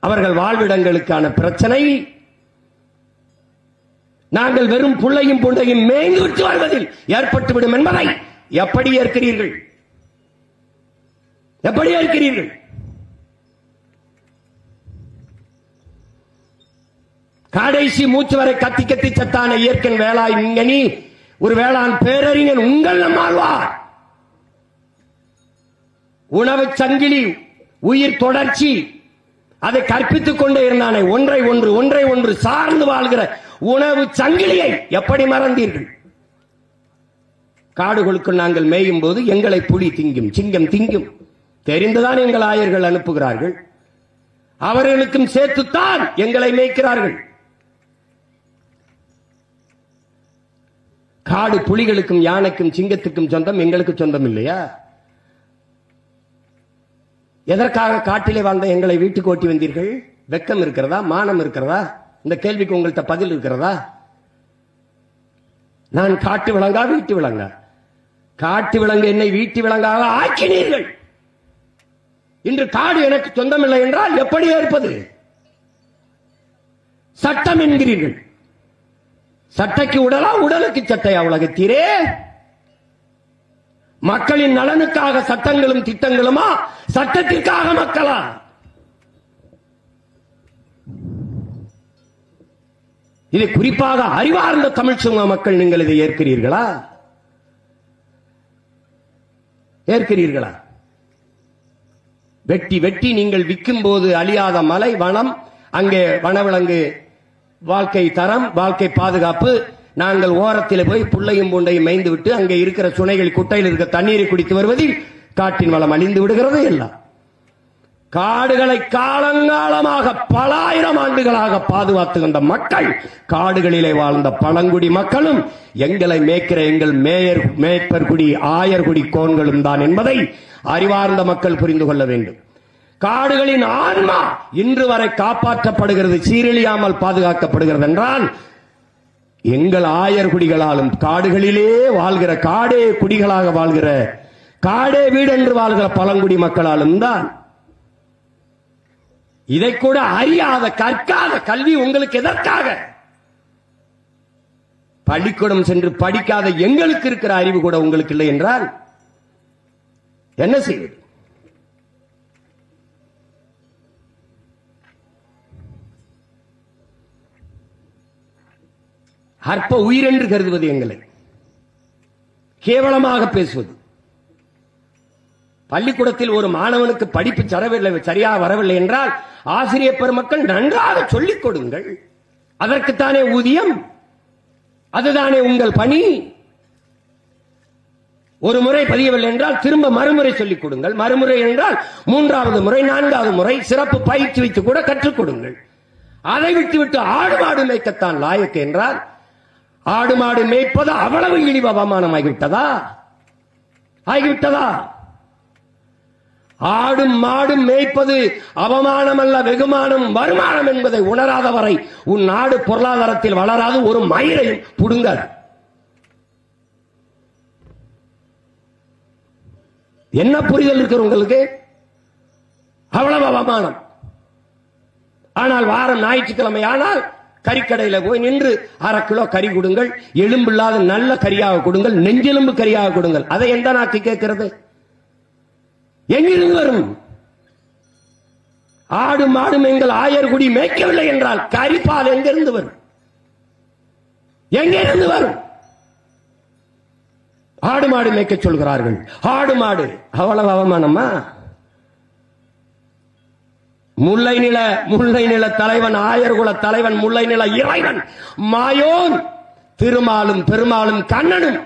அவர்கள் வாழ்விடங்களுக்கான பிரச்சனை. நாங்கள் வெறும் புள்ளையும் புண்டையும் மேய்ந்து விட்டு வாழ்வதில் ஏற்பட்டுவிடும் என்பதை எப்படி ஏற்கிறீர்கள்? எப்படி ஏற்கிறீர்கள்? கடைசி மூச்சு வரை கத்தி கத்தி சத்தான இயற்கை வேளாண் விஞ்ஞானி, ஒரு வேளாண் பேரறிஞன் உங்கள் நம்மாழ்வார். உணவு சங்கிலி, உயிர் தொடர்ச்சி, அதை கற்பித்துக் கொண்டே இருந்தானே, ஒன்றை ஒன்று சார்ந்து வாழ்கிற உணவு சங்கிலியை எப்படி மறந்தீர்கள்? காடுகளுக்கு நாங்கள் மேயும் போது எங்களை புலி திங்கும், சிங்கம் திங்கும் தெரிந்துதான் எங்கள் ஆயர்கள் அனுப்புகிறார்கள். அவர்களுக்கும் சேர்த்துத்தான் எங்களை மேய்க்கிறார்கள். காடு புலிகளுக்கும் யானைக்கும் சிங்கத்துக்கும் சொந்தம், எங்களுக்கு சொந்தம் இல்லையா? எதற்காக காட்டிலே வாழ்ந்த எங்களை வீட்டுக்கு ஓட்டி வந்தீர்கள்? வெக்கம் இருக்கிறதா? மானம் இருக்கிறதா? இந்த கேள்விக்கு உங்கள்கிட்ட பதில் இருக்கிறதா? நான் காட்டு விலங்கா வீட்டு விலங்கா? காட்டு விலங்கு என்னை வீட்டு விலங்காக ஆக்கினீர்கள். இன்று காடு எனக்கு சொந்தமில்லை என்றால் எப்படி ஏற்பது? சட்டம் என்கிறீர்கள். சட்டைக்கு உடலா, உடலுக்கு சட்டையா உலகத்தீரே? மக்களின் நலனுக்காக சட்டங்களும் திட்டங்களுமா, சட்டத்திற்காக மக்களா? இதை குறிப்பாக அறிவார்ந்த தமிழ் சமூக மக்கள் நீங்கள் இதை ஏற்கிறீர்களா? ஏற்கிறீர்களா? வெட்டி வெட்டி நீங்கள் விற்கும் போது அழியாத மலை வனம், அங்கே வனவிலங்கு வாழ்க்கை தரம், வாழ்க்கை பாதுகாப்பு, நாங்கள் ஓரத்தில் போய் புள்ளையும் பூண்டையும் மேய்ந்து விட்டு அங்கே இருக்கிற சுனைகள் குட்டையில் இருக்கிற தண்ணீரை குடித்து வருவதில் காட்டின் வளம் அழிந்து விடுகிறது. எல்லாம் காடுகளை காலங்காலமாக பல ஆயிரம் ஆண்டுகளாக பாதுகாத்து வந்த மக்கள், காடுகளிலே வாழ்ந்த பழங்குடி மக்களும் எங்களை மேய்க்கிற எங்கள் மேய்ப்பர்குடி ஆயர்குடி கோன்களும் தான் என்பதை அறிவார்ந்த மக்கள் புரிந்து கொள்ள வேண்டும். காடுகளின் ஆன்மா இன்று வரை காப்பாற்றப்படுகிறது, சீரழியாமல் பாதுகாக்கப்படுகிறது என்றால் எங்கள் ஆயர்குடிகளாலும், காடுகளிலே வாழ்கிற, காடே குடிகளாக வாழ்கிற, காடே வீடு என்று வாழ்கிற பழங்குடி மக்களாலும் தான். இதை கூட அறியாத, கற்காத கல்வி உங்களுக்கு எதற்காக? பள்ளிக்கூடம் சென்று படிக்காத எங்களுக்கு இருக்கிற அறிவு கூட உங்களுக்கு இல்லை என்றால் என்ன செய்வது? அற்ப உயிர் என்று கருதுவது, எங்களை கேவலமாக பேசுவது. பள்ளிக்கூடத்தில் ஒரு மாணவனுக்கு படிப்பு சரியாக வரவில்லை என்றால் ஆசிரியர் பெருமக்கள் நன்றாக சொல்லிக் கொடுங்கள். அதற்குத்தானே ஊதியம், அதுதானே உங்கள் பணி. ஒரு முறை பதியவில்லை என்றால் திரும்ப மறுமுறை சொல்லிக் கொடுங்கள். மறுமுறை என்றால் மூன்றாவது முறை, நான்காவது முறை சிறப்பு பயிற்சி வைத்து கூட கற்றுக் கொடுங்கள். அதை விட்டுவிட்டு ஆடு மாடு மேய்க்கத்தான் லாயக்கு என்றால், ஆடு மாடு மேய்ப்பது அவ்வளவு இழிவு அவமானம் ஆகிவிட்டதா? ஆடும் மாடும் மேய்ப்பது அவமானம் அல்ல, வெகுமானம், வருமானம் என்பதை உணராதவரை உன் நாடு பொருளாதாரத்தில் வளராது, ஒரு மயிரையும் புடுங்காது. என்ன புரிதல் இருக்கிற உங்களுக்கு? அவ்வளவு அவமானம். ஆனால் வாரம் ஞாயிற்றுக்கிழமை ஆனால் கறிக்கடையில போய் நின்று 1/2 கிலோ கறி கொடுங்கள், எலும்பில்லாத நல்ல கறியாக கொடுங்கள், நெஞ்செலும்பு கறியாக கொடுங்கள். அதை எந்த நாக்கு கேட்கிறது? எங்கிருந்து வரும்? ஆடு மாடும் எங்கள் ஆயர்குடி மேய்க்கவில்லை என்றால் கரிபால் எங்கிருந்து வரும்? எங்கிருந்து வரும்? ஆடு மாடு மேய்க்க சொல்கிறார்கள். ஆடு மாடு அவ்வளவு அவமானமா? முல்லை நில தலைவன், ஆயர்குல தலைவன், முல்லை நில இறைவன் மாயோன் திருமாலும் பெருமாளும் கண்ணனும்,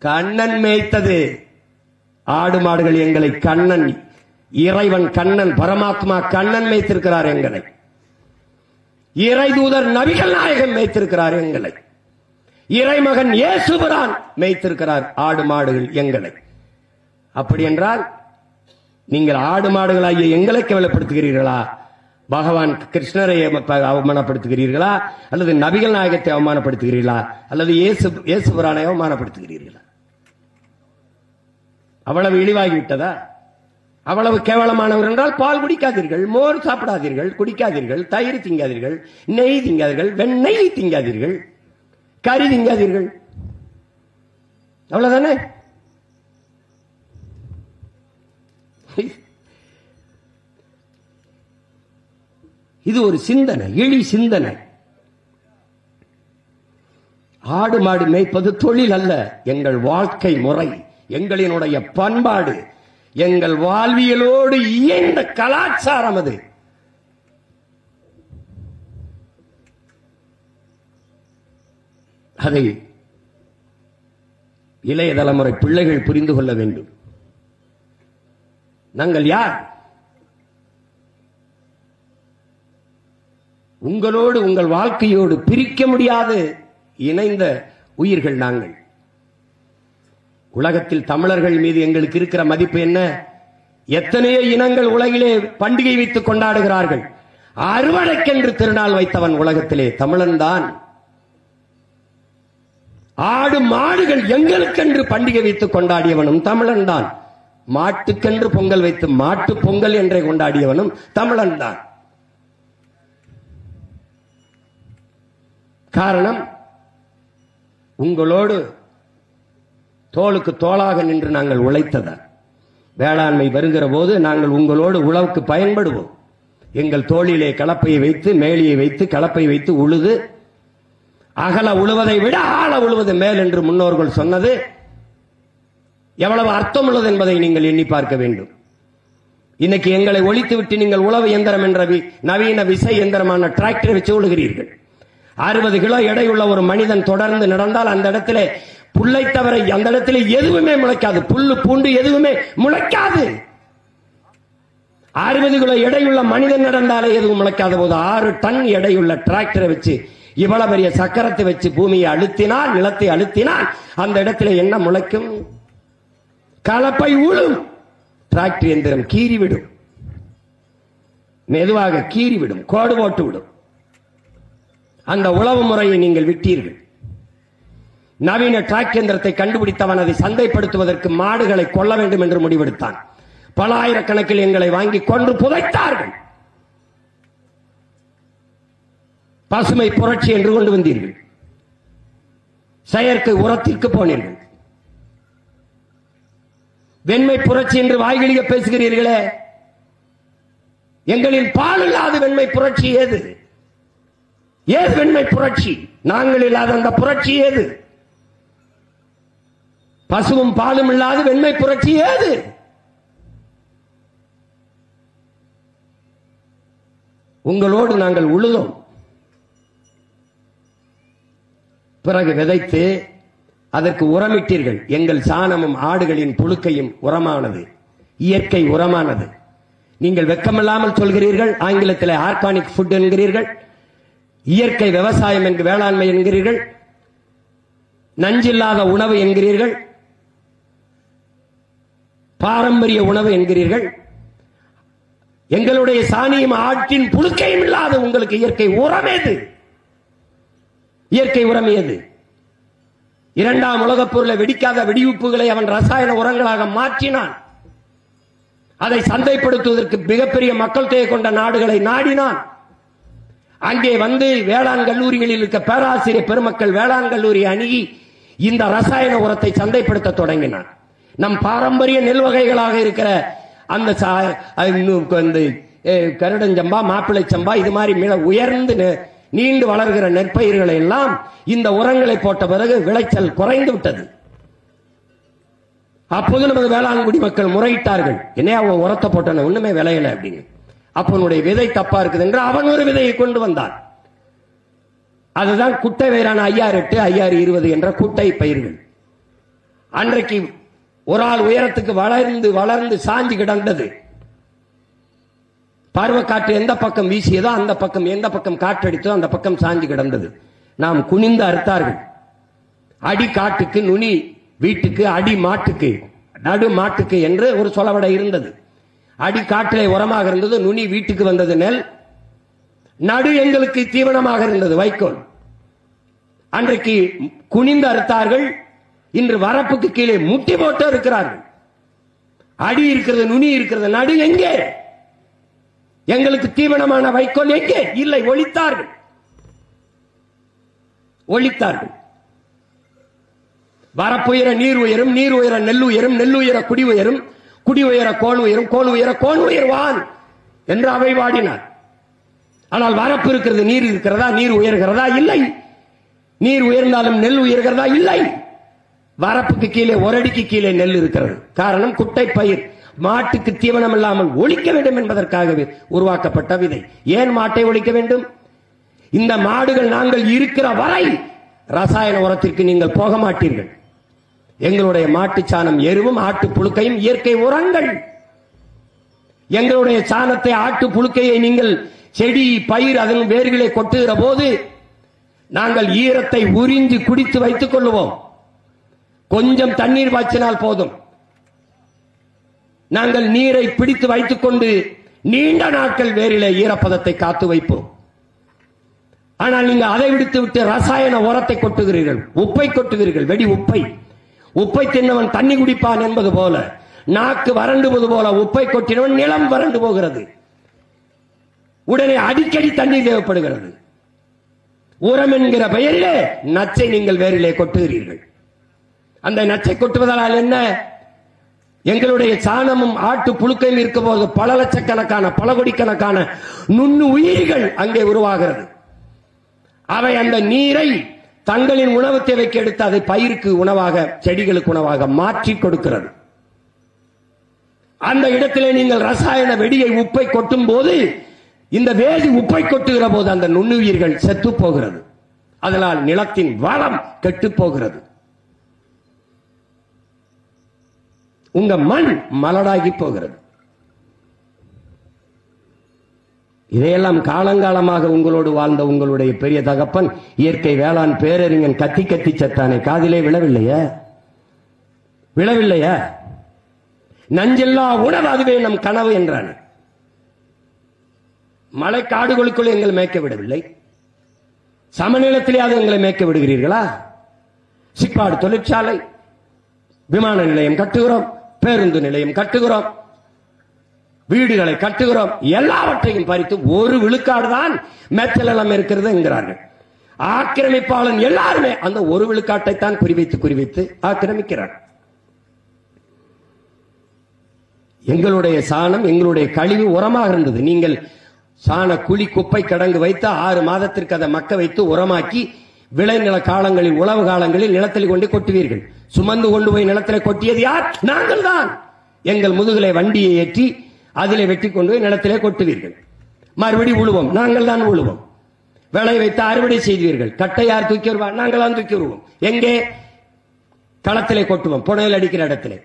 கண்ணன் மேய்த்தது ஆடு மாடுகள். எங்களை கண்ணன், இறைவன் கண்ணன், பரமாத்மா கண்ணன் மேய்த்திருக்கிறார் எங்களை. இறை தூதர் நபிகள் நாயகன் மேய்த்திருக்கிறார் எங்களை. இறைமகன் இயேசுபிரான் மேய்த்திருக்கிறார் ஆடு மாடுகள் எங்களை. அப்படி என்றால் நீங்கள் ஆடு மாடுகளாகிய எங்களை கேவலப்படுத்துகிறீர்களா? பகவான் கிருஷ்ணரை அவமானப்படுத்துகிறீர்களா? அல்லது நபிகள் நாயகத்தை அவமானப்படுத்துகிறீர்களா? அல்லது இயேசுபிரானை அவமானப்படுத்துகிறீர்களா? அவ்வளவு இழிவாகிவிட்டதா? அவ்வளவு கேவலமானவர் என்றால் பால் குடிக்காதீர்கள், மோர் சாப்பிடாதீர்கள், குடிக்காதீர்கள், தயிர் திங்காதீர்கள், நெய் திங்காதீர்கள், வெண்ணெய் திங்காதீர்கள், கறி திங்காதீர்கள். அவ்வளவுதானே? இது ஒரு சிந்தனை, எளி சிந்தனை. ஆடு மாடு மேய்ப்பது தொழில் அல்ல, எங்கள் வாழ்க்கை முறை, எங்களினுடைய பண்பாடு, எங்கள் வாழ்வியலோடு இயந்த கலாச்சாரம் அது. அதை இளைய தலைமுறை பிள்ளைகள் புரிந்து கொள்ள வேண்டும். நாங்கள் யார்? உங்களோடு உங்கள் வாழ்க்கையோடு பிரிக்க முடியாது இணைந்த உயிர்கள் நாங்கள். உலகத்தில் தமிழர்கள் மீது எங்களுக்கு இருக்கிற மதிப்பு என்ன? எத்தனையோ இனங்கள் உலகிலே பண்டிகை வைத்து கொண்டாடுகிறார்கள். அறுவடைக்கென்று திருநாள் வைத்தவன் உலகத்திலே தமிழன் தான். ஆடு மாடுகள் எங்களுக்கென்று பண்டிகை வைத்துக் கொண்டாடியவனும் தமிழன் தான். மாட்டுக்கென்று பொங்கல் வைத்து மாட்டு பொங்கல் என்றே கொண்டாடியவனும் தமிழன் தான். காரணம், உங்களோடு தோளுக்கு தோளாக நின்று நாங்கள் உழைத்ததால். வேளாண்மை வருகிற போது நாங்கள் உங்களோடு உழவுக்கு பயன்படுவோம். எங்கள் தோளிலே கலப்பையை வைத்து, மேலியை வைத்து, கலப்பை வைத்து உழுது, அகல உழுவதை விட ஆழ உழுவது மேல் என்று முன்னோர்கள் சொன்னது எவ்வளவு அர்த்தம் உள்ளது என்பதை நீங்கள் எண்ணி பார்க்க வேண்டும். இன்னைக்கு எங்களை ஒழித்து விட்டு நீங்கள் உழவு எந்திரம் என்ற நவீன விசை எந்திரமான டிராக்டரை வச்சு உழுகிறீர்கள். 60 கிலோ எடையுள்ள ஒரு மனிதன் தொடர்ந்து நடந்தால் அந்த இடத்துல புல்லை தவிர அந்த இடத்துல எதுவுமே முளைக்காது. புல்லு பூண்டு எதுவுமே முளைக்காது. 60 கிலோ எடையுள்ள மனிதன் நடந்தாலே எதுவும் முளைக்காத போது 6 டன் எடையுள்ள டிராக்டரை வச்சு இவ்வளவு பெரிய சக்கரத்தை வச்சு பூமியை அழுத்தினால், நிலத்தை அழுத்தினால் அந்த இடத்துல என்ன முளைக்கும்? கலப்பை உழும். டிராக்டர் எந்திரம் கீறிவிடும், மெதுவாக கீறிவிடும், கோடு போட்டு விடும். அந்த உழவு முறையை நீங்கள் விட்டீர்கள். நவீன டிராக்டர் எந்திரத்தை கண்டுபிடித்தவன் அதை சந்தைப்படுத்துவதற்கு மாடுகளை கொல்ல வேண்டும் என்று முடிவெடுத்தான். பல ஆயிரக்கணக்கில் எங்களை வாங்கி கொன்று புதைத்தார்கள். பசுமை புரட்சி என்று கொண்டு வந்தீர்கள். செயற்கை உரத்திற்கு போனீர்கள். வெண்மை புரட்சி என்று வாய்களிக பேசுகிறீர்களே, எங்களின் பால் இல்லாத வெண்மை புரட்சி ஏது? ஏது வெண்மை புரட்சி? நாங்கள் இல்லாத அந்த புரட்சி ஏது? பசுவும் பாலும் இல்லாத வெண்மை புரட்சி ஏது? உங்களோடு நாங்கள் உழுதோம். பிறகு விதைத்து அதற்கு உரமிட்டீர்கள். எங்கள் சாணமும் ஆடுகளின் புழுக்கையும் உரமானது, இயற்கை உரமானது. நீங்கள் வெக்கமில்லாமல் சொல்கிறீர்கள், ஆங்கிலத்தில் ஆர்கானிக் ஃபுட் என்கிறீர்கள், இயற்கை விவசாயம் என்று வேளாண்மை என்கிறீர்கள், நஞ்சில்லாத உணவு என்கிறீர்கள், பாரம்பரிய உணவு என்கிறீர்கள். எங்களுடைய சாணியும் ஆட்டின் புழுக்கையும் இல்லாத உங்களுக்கு இயற்கை உரம் ஏது? இயற்கை உரம் ஏது? 2ஆம் உலகப் போரில் வெடிக்காத வெடிவுப்புகளை அவன் ரசாயன உரங்களாக மாற்றினான். அதை சந்தைப்படுத்துவதற்கு மிகப்பெரிய மக்கள் தொகை கொண்ட நாடுகளை நாடினான். அங்கே வந்து வேளாண் கல்லூரிகளில் இருக்க பேராசிரியர் பெருமக்கள் வேளாண் கல்லூரி அணுகி இந்த ரசாயன உரத்தை சந்தைப்படுத்த தொடங்கினான். நம் பாரம்பரிய நெல் வகைகளாக இருக்கிற அந்த கருடஞ்சம்பா, மாப்பிள்ளை சம்பா, இது மாதிரி மிக உயர்ந்து நீண்டு வளர்கிற நெற்பயிர்களை எல்லாம் இந்த உரங்களை போட்ட பிறகு விளைச்சல் குறைந்து விட்டது. அப்போது நமது வேளாண்குடி மக்கள் முறையிட்டார்கள், என்ன அவன் உரத்தை போட்டான ஒண்ணுமே விளையல அப்படின்னு. அப்பனுடைய விதை தப்பா இருக்குது என்று அவன் ஒரு விதையை கொண்டு வந்தான். அதுதான் குட்டை வயிறான 5008, 5020 என்ற குட்டை பயிர்கள். அன்றைக்கு ஒரு ஆள் உயரத்துக்கு வளர்ந்து வளர்ந்து சாஞ்சு கிடந்தது. பருவக்காற்று எந்த பக்கம் வீசியதோ அந்த பக்கம், எந்த பக்கம் காற்றடித்தோ அந்த பக்கம் சாஞ்சு கிடந்தது. நாம் குனிந்து அறுத்தார்கள். அடி காட்டுக்கு, நுனி வீட்டுக்கு, அடி மாட்டுக்கு, நடு மாட்டுக்கு என்று ஒரு சொலவடை இருந்தது. அடி காட்டிலே உரமாக இருந்தது, நுனி வீட்டுக்கு வந்தது நெல், நடு எங்களுக்கு தீவனமாக இருந்தது வைக்கோல். அன்றைக்கு குனிந்து அறுத்தார்கள். இன்று வரப்புக்கு கீழே முட்டி போட்டு இருக்கிறார்கள். அடி இருக்கிறது, நுனி இருக்கிறது, நடு எங்கே? எங்களுக்கு தீவனமான வைக்கோல் எங்கே? இல்லை, ஒழித்தார்கள். வரப்புயர நீர் உயரும், நீர் உயர நெல் உயரும், நெல் உயர குடி உயரும், குடி உயர கோன் உயரும், கோன் உயர கோன் உயர்வான் என்று அவை வாடினார். ஆனால் வரப்பு இருக்கிறது, நீர் இருக்கிறதா? நீர் உயர்கிறதா? இல்லை. நீர் உயர்ந்தாலும் நெல் உயர்கிறதா? இல்லை. வரப்புக்கு கீழே, ஒரு அடிக்கு கீழே நெல் இருக்கிறது. காரணம், குட்டை பயிர், மாட்டுக்கு தீவனம் இல்லாமல் ஒழிக்க வேண்டும் என்பதற்காகவே உருவாக்கப்பட்ட விதை. ஏன் மாட்டை ஒழிக்க வேண்டும்? இந்த மாடுகள் நாங்கள் இருக்கிற வரை ரசாயன உரத்திற்கு நீங்கள் போக மாட்டீர்கள். எங்களுடைய மாட்டு சாணம், எருவும் ஆட்டு புழுக்கையும் இயற்கை உரங்கள். எங்களுடைய சாணத்தை, ஆட்டு புழுக்கையை நீங்கள் செடி பயிர் அதன் வேர்களை கொட்டுகிற போது நாங்கள் ஈரத்தை உறிஞ்சி குடித்து வைத்துக் கொள்வோம். கொஞ்சம் தண்ணீர் பாய்ச்சினால் போதும். நாங்கள் நீரை பிடித்து வைத்துக் கொண்டு நீண்ட நாட்கள் வேரிலே ஈரப்பதத்தை காத்து வைப்போம். ஆனால் நீங்கள் அதை விடுத்து விட்டு ரசாயன உரத்தை கொட்டுகிறீர்கள், உப்பை கொட்டுகிறீர்கள், வெடி உப்பை. உப்பை தின்னவன் தண்ணி குடிப்பான் என்பது போல, நாக்கு வறண்டுவது போல உப்பை கொட்டினவன் நிலம் வறண்டு போகிறது. உடனே அடிக்கடி தண்ணீர் தேவைப்படுகிறது. உரம் என்கிற பெயரிலே நச்சை நீங்கள் வேரிலே கொட்டுகிறீர்கள். அந்த நச்சை கொட்டுவதால் என்ன? எங்களுடைய சாணமும் ஆட்டு புழுக்கையும் இருக்கும் போது பல லட்சக்கணக்கான, பல கோடிக்கணக்கான நுண்ணு உயிர்கள் அங்கே உருவாகிறது. அவை அந்த நீரை தங்களின் உணவு தேவைக்கு எடுத்து அதை பயிருக்கு உணவாக, செடிகளுக்கு உணவாக மாற்றி கொடுக்கிறது. அந்த இடத்திலே நீங்கள் ரசாயன வெடியை, உப்பை கொட்டும் போது, இந்த வேதி உப்பை கொட்டுகிற போது அந்த நுண்ணுயிர்கள் செத்து போகிறது. அதனால் நிலத்தின் வளம் கெட்டு போகிறது. உங்க மண் மலடாகி போகிறது. இதையெல்லாம் காலங்காலமாக உங்களோடு வாழ்ந்த உங்களுடைய பெரிய தகப்பன் இயற்கை வேளாண் பேரறிஞன் கத்தி கத்தி செத்தானே, காதிலே விழவில்லையா? விழவில்லையா? நஞ்சில்லா உணவு, அதுவே நம் கனவு என்றான். மலை காடுகளுக்குள் எங்களை மேய்க்க விடவில்லை, சமநிலத்திலே அது எங்களை மேய்க்க விடுகிறீர்களா? சிப்பாடு தொழிற்சாலை, விமான நிலையம் கட்டுகிறோம், பேருந்து நிலையம் கட்டுகிறோம், வீடுகளை கட்டுகிறோம், எல்லாவற்றையும் பறித்து ஒரு விழுக்காடு தான் மேச்சலம் இருக்கிறது என்கிறார்கள். ஆக்கிரமிப்பாளன் எல்லாருமே அந்த ஒரு விழுக்காட்டை தான் குறிவைத்து ஆக்கிரமிக்கிறார். எங்களுடைய சாணம், எங்களுடைய கழிவு உரமாக இருந்தது. நீங்கள் சாண குழி, குப்பை கிடங்கு வைத்து 6 மாதத்திற்கு அதை மக்க வைத்து உரமாக்கி விளைநில காலங்களில், உழவு காலங்களில் நிலத்தில் கொண்டு கொட்டுவீர்கள். சுமந்து கொண்டு போய் நிலத்தில் கொட்டியது யார்? நாங்கள் தான். எங்கள் முதுகலை வண்டியை ஏற்றி அதிலே வெட்டி கொண்டு போய் நிலத்திலே கொட்டுவீர்கள். மறுபடி உழுவோம், நாங்கள் தான் உழுவோம். விளை வைத்து அறுவடை செய்வீர்கள். கட்டை யார் தூக்கி வருவார்? நாங்கள் தான் தூக்கி வருவோம். எங்கே? களத்திலே கொட்டுவோம், புனையல் அடிக்கிற இடத்திலே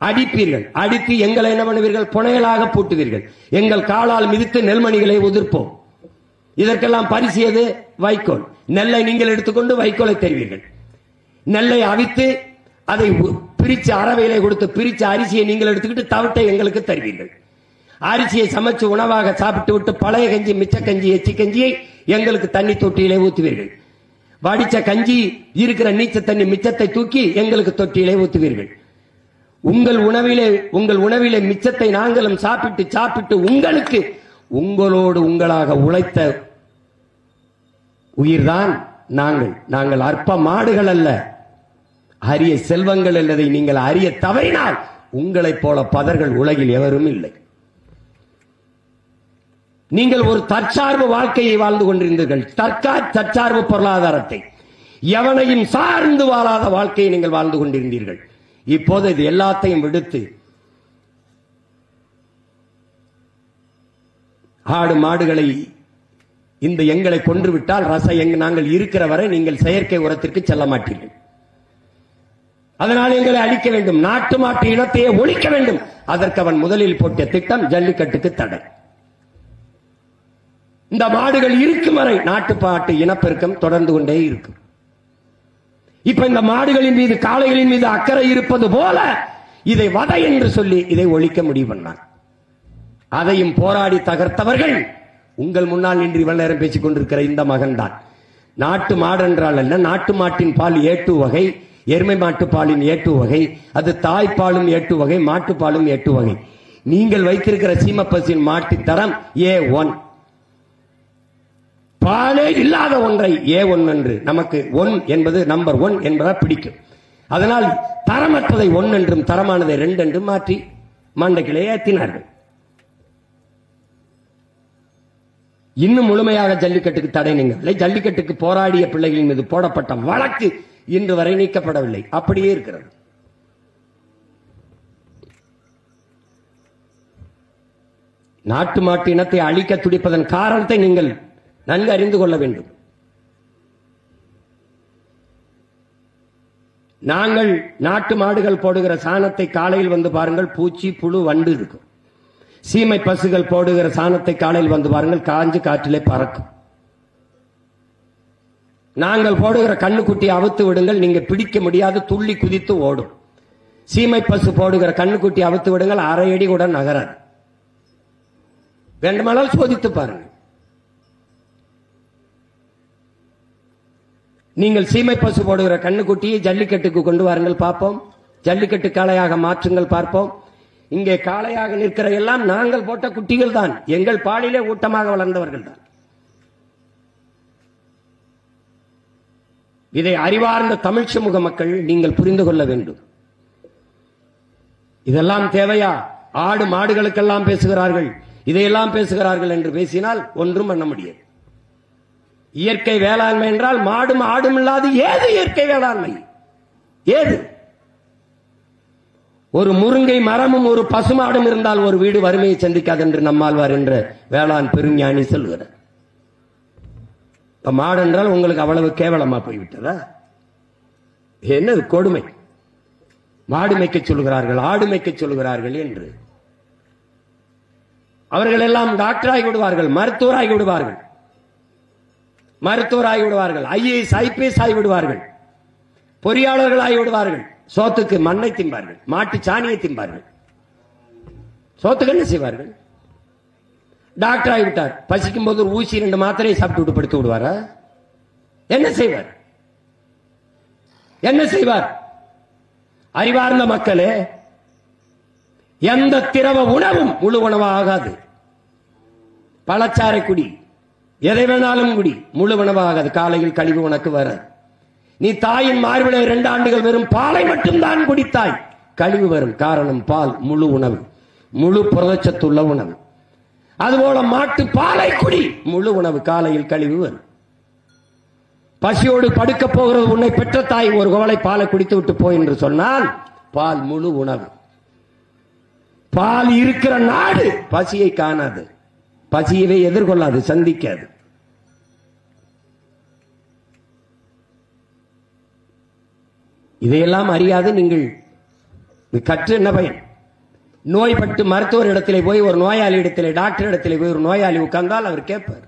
அடிப்பீர்கள். அடித்து எங்களை என்ன பண்ணுவீர்கள்? புனையலாக பூட்டுவீர்கள். எங்கள் காலால் மிதித்து நெல்மணிகளை உதிர்ப்போம். இதற்கெல்லாம் பரிசு எது? வைக்கோல். நெல்லை நீங்கள் எடுத்துக்கொண்டு வைக்கோலை தருவீர்கள். நெல்லை அவித்து அதை பிரிச்சு அரவையிலே கொடுத்து பிரிச்சு அரிசியை நீங்கள் எடுத்துக்கிட்டு தவிட்டை எங்களுக்கு தருவீர்கள். அரிசியை சமைச்சு உணவாக சாப்பிட்டு விட்டு பழைய கஞ்சி, மிச்ச கஞ்சி, எச்சி கஞ்சியை எங்களுக்கு தண்ணி தொட்டியிலே ஊத்துவீர்கள். வடிச்ச கஞ்சி இருக்கிற நீச்ச தண்ணி மிச்சத்தை தூக்கி எங்களுக்கு தொட்டியிலே ஊத்துவீர்கள். உங்கள் உணவிலே மிச்சத்தை நாங்களும் சாப்பிட்டு உங்களுக்கு, உங்களோடு உங்களாக உழைத்த உயிர்தான் நாங்கள் அற்ப மாடுகள் அல்ல, அரிய செல்வங்கள் அல்லதை நீங்கள் அறிய தவறினால் உங்களைப் போல பதர்கள் உலகில் எவரும் இல்லை. நீங்கள் ஒரு தற்சார்பு வாழ்க்கையை வாழ்ந்து கொண்டிருந்தீர்கள். தற்சார்பு பொருளாதாரத்தை, எவனையும் சார்ந்து வாழாத வாழ்க்கையை நீங்கள் வாழ்ந்து கொண்டிருந்தீர்கள். இப்போது இது எல்லாத்தையும் விடுத்து ஆடு மாடுகளை இந்த எங்களை கொன்றுவிட்டால் நாங்கள் இருக்கிற வரை நீங்கள் செயற்கை உரத்திற்கு செல்ல மாட்டீர்கள். அதனால் எங்களை அழிக்க வேண்டும், நாட்டு மாட்டு இனத்தையே ஒழிக்க வேண்டும். அதற்கு அவன் முதலில் போட்ட திட்டம் ஜல்லிக்கட்டுக்கு தடை. இந்த மாடுகள் இருக்கும் வரை நாட்டு பாட்டு இனப்பெருக்கம் தொடர்ந்து கொண்டே இருக்கும். இப்ப இந்த மாடுகளின் மீது, காளைகளின் மீது அக்கறை இருப்பது போல இதை வதை என்று சொல்லி இதை ஒழிக்க முடிவு பண்ணார். அதையும் போராடி தகர்த்தவர்கள் உங்கள் முன்னால் நின்று இவ்வளவு நேரம் பேசிக் கொண்டிருக்கிற இந்த மகன் தான். நாட்டு மாடு என்றால் என்ன? நாட்டு மாட்டின் பால் A2 வகை, எருமை மாட்டுப்பாலின் ஏட்டு வகை, அது தாய்ப்பாலும் ஏட்டு வகை, மாட்டுப்பாலும் ஏட்டு வகை. நீங்கள் வைத்திருக்கிற சீமப்பசின் மாட்டு தரம் A1. பாலே இல்லாத ஒன்றை A1 என்று, நமக்கு 1 என்பது நம்பர் 1 என்பதா பிடிக்கும். அதனால் தரமற்றதை 1 என்றும் தரமானதை 2 என்றும் மாற்றி மண்டைக்கிலே ஏற்றினார்கள். இன்னும் முழுமையாக ஜல்லிக்கட்டுக்கு தடை நீங்கவில்லை. ஜல்லிக்கட்டுக்கு போராடிய பிள்ளைகளின் மீது போடப்பட்ட வழக்கு இன்று வரை நீக்கப்படவில்லை, அப்படியே இருக்கிறது. நாட்டு மாட்டு இனத்தை அழிக்க துடிப்பதன் காரணத்தை நீங்கள் நன்கு அறிந்து கொள்ள வேண்டும். நாங்கள் நாட்டு மாடுகள் போடுகிற சாணத்தை காலையில் வந்து பாருங்கள், பூச்சி புழு வண்டு இருக்கும். சீமை பசுகள் போடுகிற சாணத்தை காலையில் வந்து பாருங்கள், காஞ்சு காற்றிலே பறக்கும். நாங்கள் போடுகிற கண்ணுக்குட்டி அவுத்து விடுங்கள், நீங்க பிடிக்க முடியாது, துள்ளி குதித்து ஓடும். சீமை பசு போடுகிற கண்ணுக்குட்டி அவுத்து விடுங்கள், அரை அடி கூட நகராது. வேண்டுமானால் சோதித்து பாருங்கள். நீங்கள் சீமை பசு போடுகிற கண்ணுக்குட்டியை ஜல்லிக்கட்டுக்கு கொண்டு வாருங்கள் பார்ப்போம். ஜல்லிக்கட்டு காளையாக மாற்றுங்கள் பார்ப்போம். இங்கே காளையாக நிற்கிற எல்லாம் நாங்கள் போட்ட குட்டிகள் தான், எங்கள் பாலிலே ஊட்டமாக வளர்ந்தவர்கள் தான். இதை அறிவார்ந்த தமிழ் சமூக மக்கள் நீங்கள் புரிந்து கொள்ள வேண்டும். இதெல்லாம் தேவையா? ஆடு மாடுகளுக்கெல்லாம் பேசுகிறார்கள், இதையெல்லாம் பேசுகிறார்கள் என்று பேசினால் ஒன்றும் பண்ண முடியாது. இயற்கை வேளாண்மை என்றால் மாடும் ஆடும் இல்லாது ஏது இயற்கை வேளாண்மை? ஏது? ஒரு முருங்கை மரமும் ஒரு பசுமாடும் இருந்தால் ஒரு வீடு வறுமையை சந்திக்காது என்று நம்மாழ்வார் என்ற வேளாண் பெருஞானி சொல்கிறார். மாடு என்றால் உங்களுக்கு அவ்வளவு கேவலமா போய்விட்டதா? என்ன கொடுமை! மாடு மேய்க்க சொல்கிறார்கள், ஆடு மேய்க்க சொல்கிறார்கள் என்று. அவர்கள் எல்லாம் டாக்டராகி விடுவார்கள், மருத்துவராகி விடுவார்கள், மருத்துவராகி விடுவார்கள், IAS IPS ஆகி விடுவார்கள், பொறியாளர்கள் ஆகி விடுவார்கள். சோத்துக்கு மண்ணை திம்பார்கள், மாட்டு சாணியை திம்பார்கள். சோத்துக்கு என்ன செய்வார்கள்? டாக்டர் ஆகிவிட்டார், பசிக்கும் போது ஒரு ஊசி 2 மாத்திரையை சாப்பிட்டு விட்டு படுத்து விடுவாரா? என்ன செய்வார்? என்ன செய்வார்? அறிவார்ந்த மக்களே, எந்த திரவ உணவும் முழு உணவாக ஆகாது. பழச்சாறை குடி, எதை வேணாலும் குடி, முழு உணவாகாது. காலையில் கழிவு உனக்கு வராது. நீ தாயின் மார்பிலே 2 ஆண்டுகள் வெறும் பாலை மட்டும்தான் குடித்தாய், கழிவு வரும். காரணம் பால் முழு உணவு, முழு புரதச்சத்துள்ள உணவு. அதுபோல மாட்டு பாலை குடி, முழு உணவு, காலையில் கழிவு வரும். பசியோடு படுக்க போகிறது உன்னை பெற்ற தாய் ஒரு கோலை பாலை குடித்து விட்டு போய் என்று சொன்னால் பால் முழு உணவு. பால் இருக்கிற நாடு பசியை காணாது, பசியவே எதிர்கொள்ளாது, சந்திக்காது. இதையெல்லாம் அறியாது நீங்கள் கற்று என்ன பயன்? நோய்பட்டு மருத்துவர் இடத்திலே போய், ஒரு நோயாளி இடத்திலே, டாக்டர் இடத்திலே போய் ஒரு நோயாளி உட்கார்ந்தால் அவர் கேட்பார்,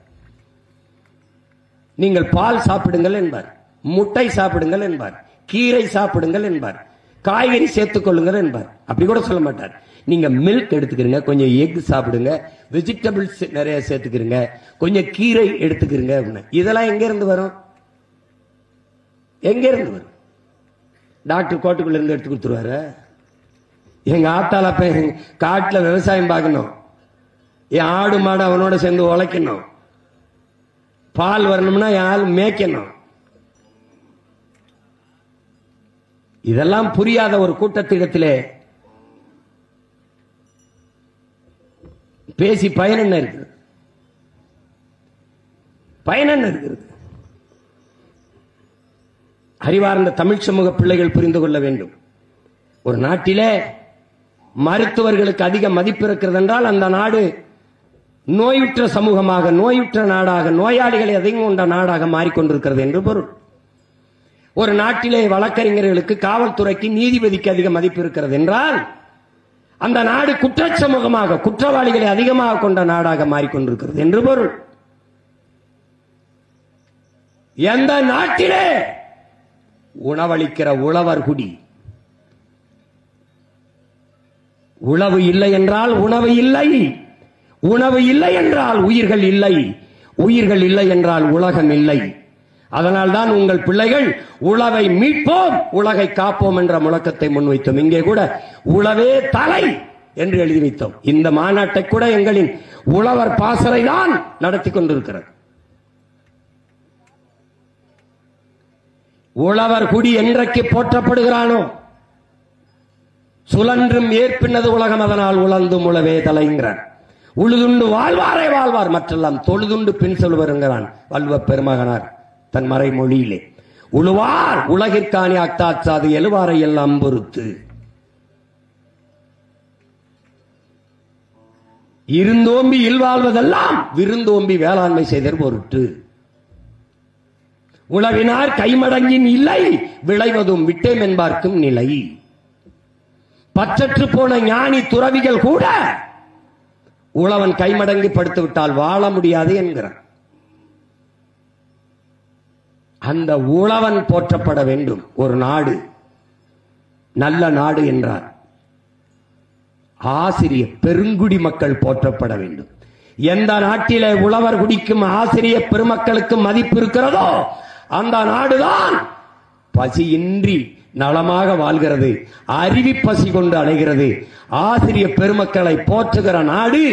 நீங்கள் பால் சாப்பிடுங்கள் என்பார், முட்டை சாப்பிடுங்கள் என்பார், கீரை சாப்பிடுங்கள் என்பார், காய்கறி சேர்த்துக் கொள்ளுங்கள் என்பார். அப்படி கூட சொல்ல மாட்டார். நீங்க மில்க் எடுத்துக்கிறீங்க, கொஞ்சம் எக் சாப்பிடுங்க, வெஜிடபிள்ஸ் நிறைய சேர்த்துக்கிறீங்க, கொஞ்சம் கீரை எடுத்துக்கிறீங்க அப்படின்னு. இதெல்லாம் எங்க இருந்து வரும்? எங்க இருந்து வரும்? டாக்டர் கோட்டுக்குள்ள இருந்து எடுத்து கொடுத்துருவாரு. எங்க ஆத்தால காட்டுல விவசாயம் பார்க்கணும், என் ஆடு மாடு அவனோட சேர்ந்து உழைக்கணும், பால் வரணும்னா யாரும் மேய்க்கணும். இதெல்லாம் புரியாத ஒரு கூட்டத்திடத்திலே பேசி பயன் என்ன இருக்கிறது? பயன் என்ன இருக்கிறது? அறிவார்ந்த தமிழ் சமூக பிள்ளைகள் புரிந்து கொள்ள வேண்டும். ஒரு நாட்டிலே மருத்துவர்களுக்கு அதிக மதிப்பு இருக்கிறது என்றால் அந்த நாடு நோயுற்ற சமூகமாக, நோயுற்ற நாடாக, நோயாளிகளை அதிகம் கொண்ட நாடாக மாறிக்கொண்டிருக்கிறது என்று பொருள். ஒரு நாட்டிலே வழக்கறிஞர்களுக்கு, காவல்துறைக்கு, நீதிபதிக்கு அதிக மதிப்பு இருக்கிறது என்றால் அந்த நாடு குற்ற சமூகமாக, குற்றவாளிகளை அதிகமாக கொண்ட நாடாக மாறிக்கொண்டிருக்கிறது என்று பொருள். எந்த நாட்டிலே உணவளிக்கிற உழவர் குடி, உழவு இல்லை என்றால் உணவு இல்லை, உணவு இல்லை என்றால் உயிர்கள் இல்லை, உயிர்கள் இல்லை என்றால் உலகம் இல்லை. அதனால்தான் உங்கள் பிள்ளைகள் உழவை மீட்போம் உலகை காப்போம் என்ற முழக்கத்தை முன்வைத்தோம். இங்கே கூட உழவே தலை என்று எழுதி வைத்தோம். இந்த மாநாட்டை கூட எங்களின் உழவர் பாசறை தான் நடத்தி கொண்டிருக்கிறது. உழவர் குடி என்றைக்கு போற்றப்படுகிறானோ சுழன்றும் ஏற்பினது உலகம், அதனால் உழந்தும் உழவே தலைங்கிறான். உழுதுண்டு வாழ்வாரே வாழ்வார், மற்றெல்லாம் தொழுதுண்டு பின் சொல்லுவருங்கிறான் வல்வ பெருமகனார் தன் மறைமொழியிலே. உழுவார் உலகிற்காணி அக்தாச்சாது எழுவாரை எல்லாம் பொறுத்து. இருந்தோம்பி இல்வாழ்வதெல்லாம் விருந்தோம்பி வேளாண்மை செய்தர் பொருட்டு. உழவினார் கைமடங்கின் இல்லை விளைவதும் விட்டேம் என்பார்க்கும் நிலை. பற்றற்று போன ஞானி துறவிகள் கூட உழவன் கைமடங்கி படுத்து விட்டால் வாழ முடியாது என்கிறான். அந்த உழவன் போற்றப்பட வேண்டும். ஒரு நாடு நல்ல நாடு என்றார். ஆசிரிய பெருங்குடி மக்கள் போற்றப்பட வேண்டும். எந்த நாட்டிலே உழவர் குடிக்கும் ஆசிரிய பெருமக்களுக்கு மதிப்பு இருக்கிறதோ அந்த நாடுதான் பசியின்றி நலமாக வாழ்கிறது, அறிவி பசி கொண்டு அடைகிறது. ஆசிரிய பெருமக்களை போற்றுகிற நாடு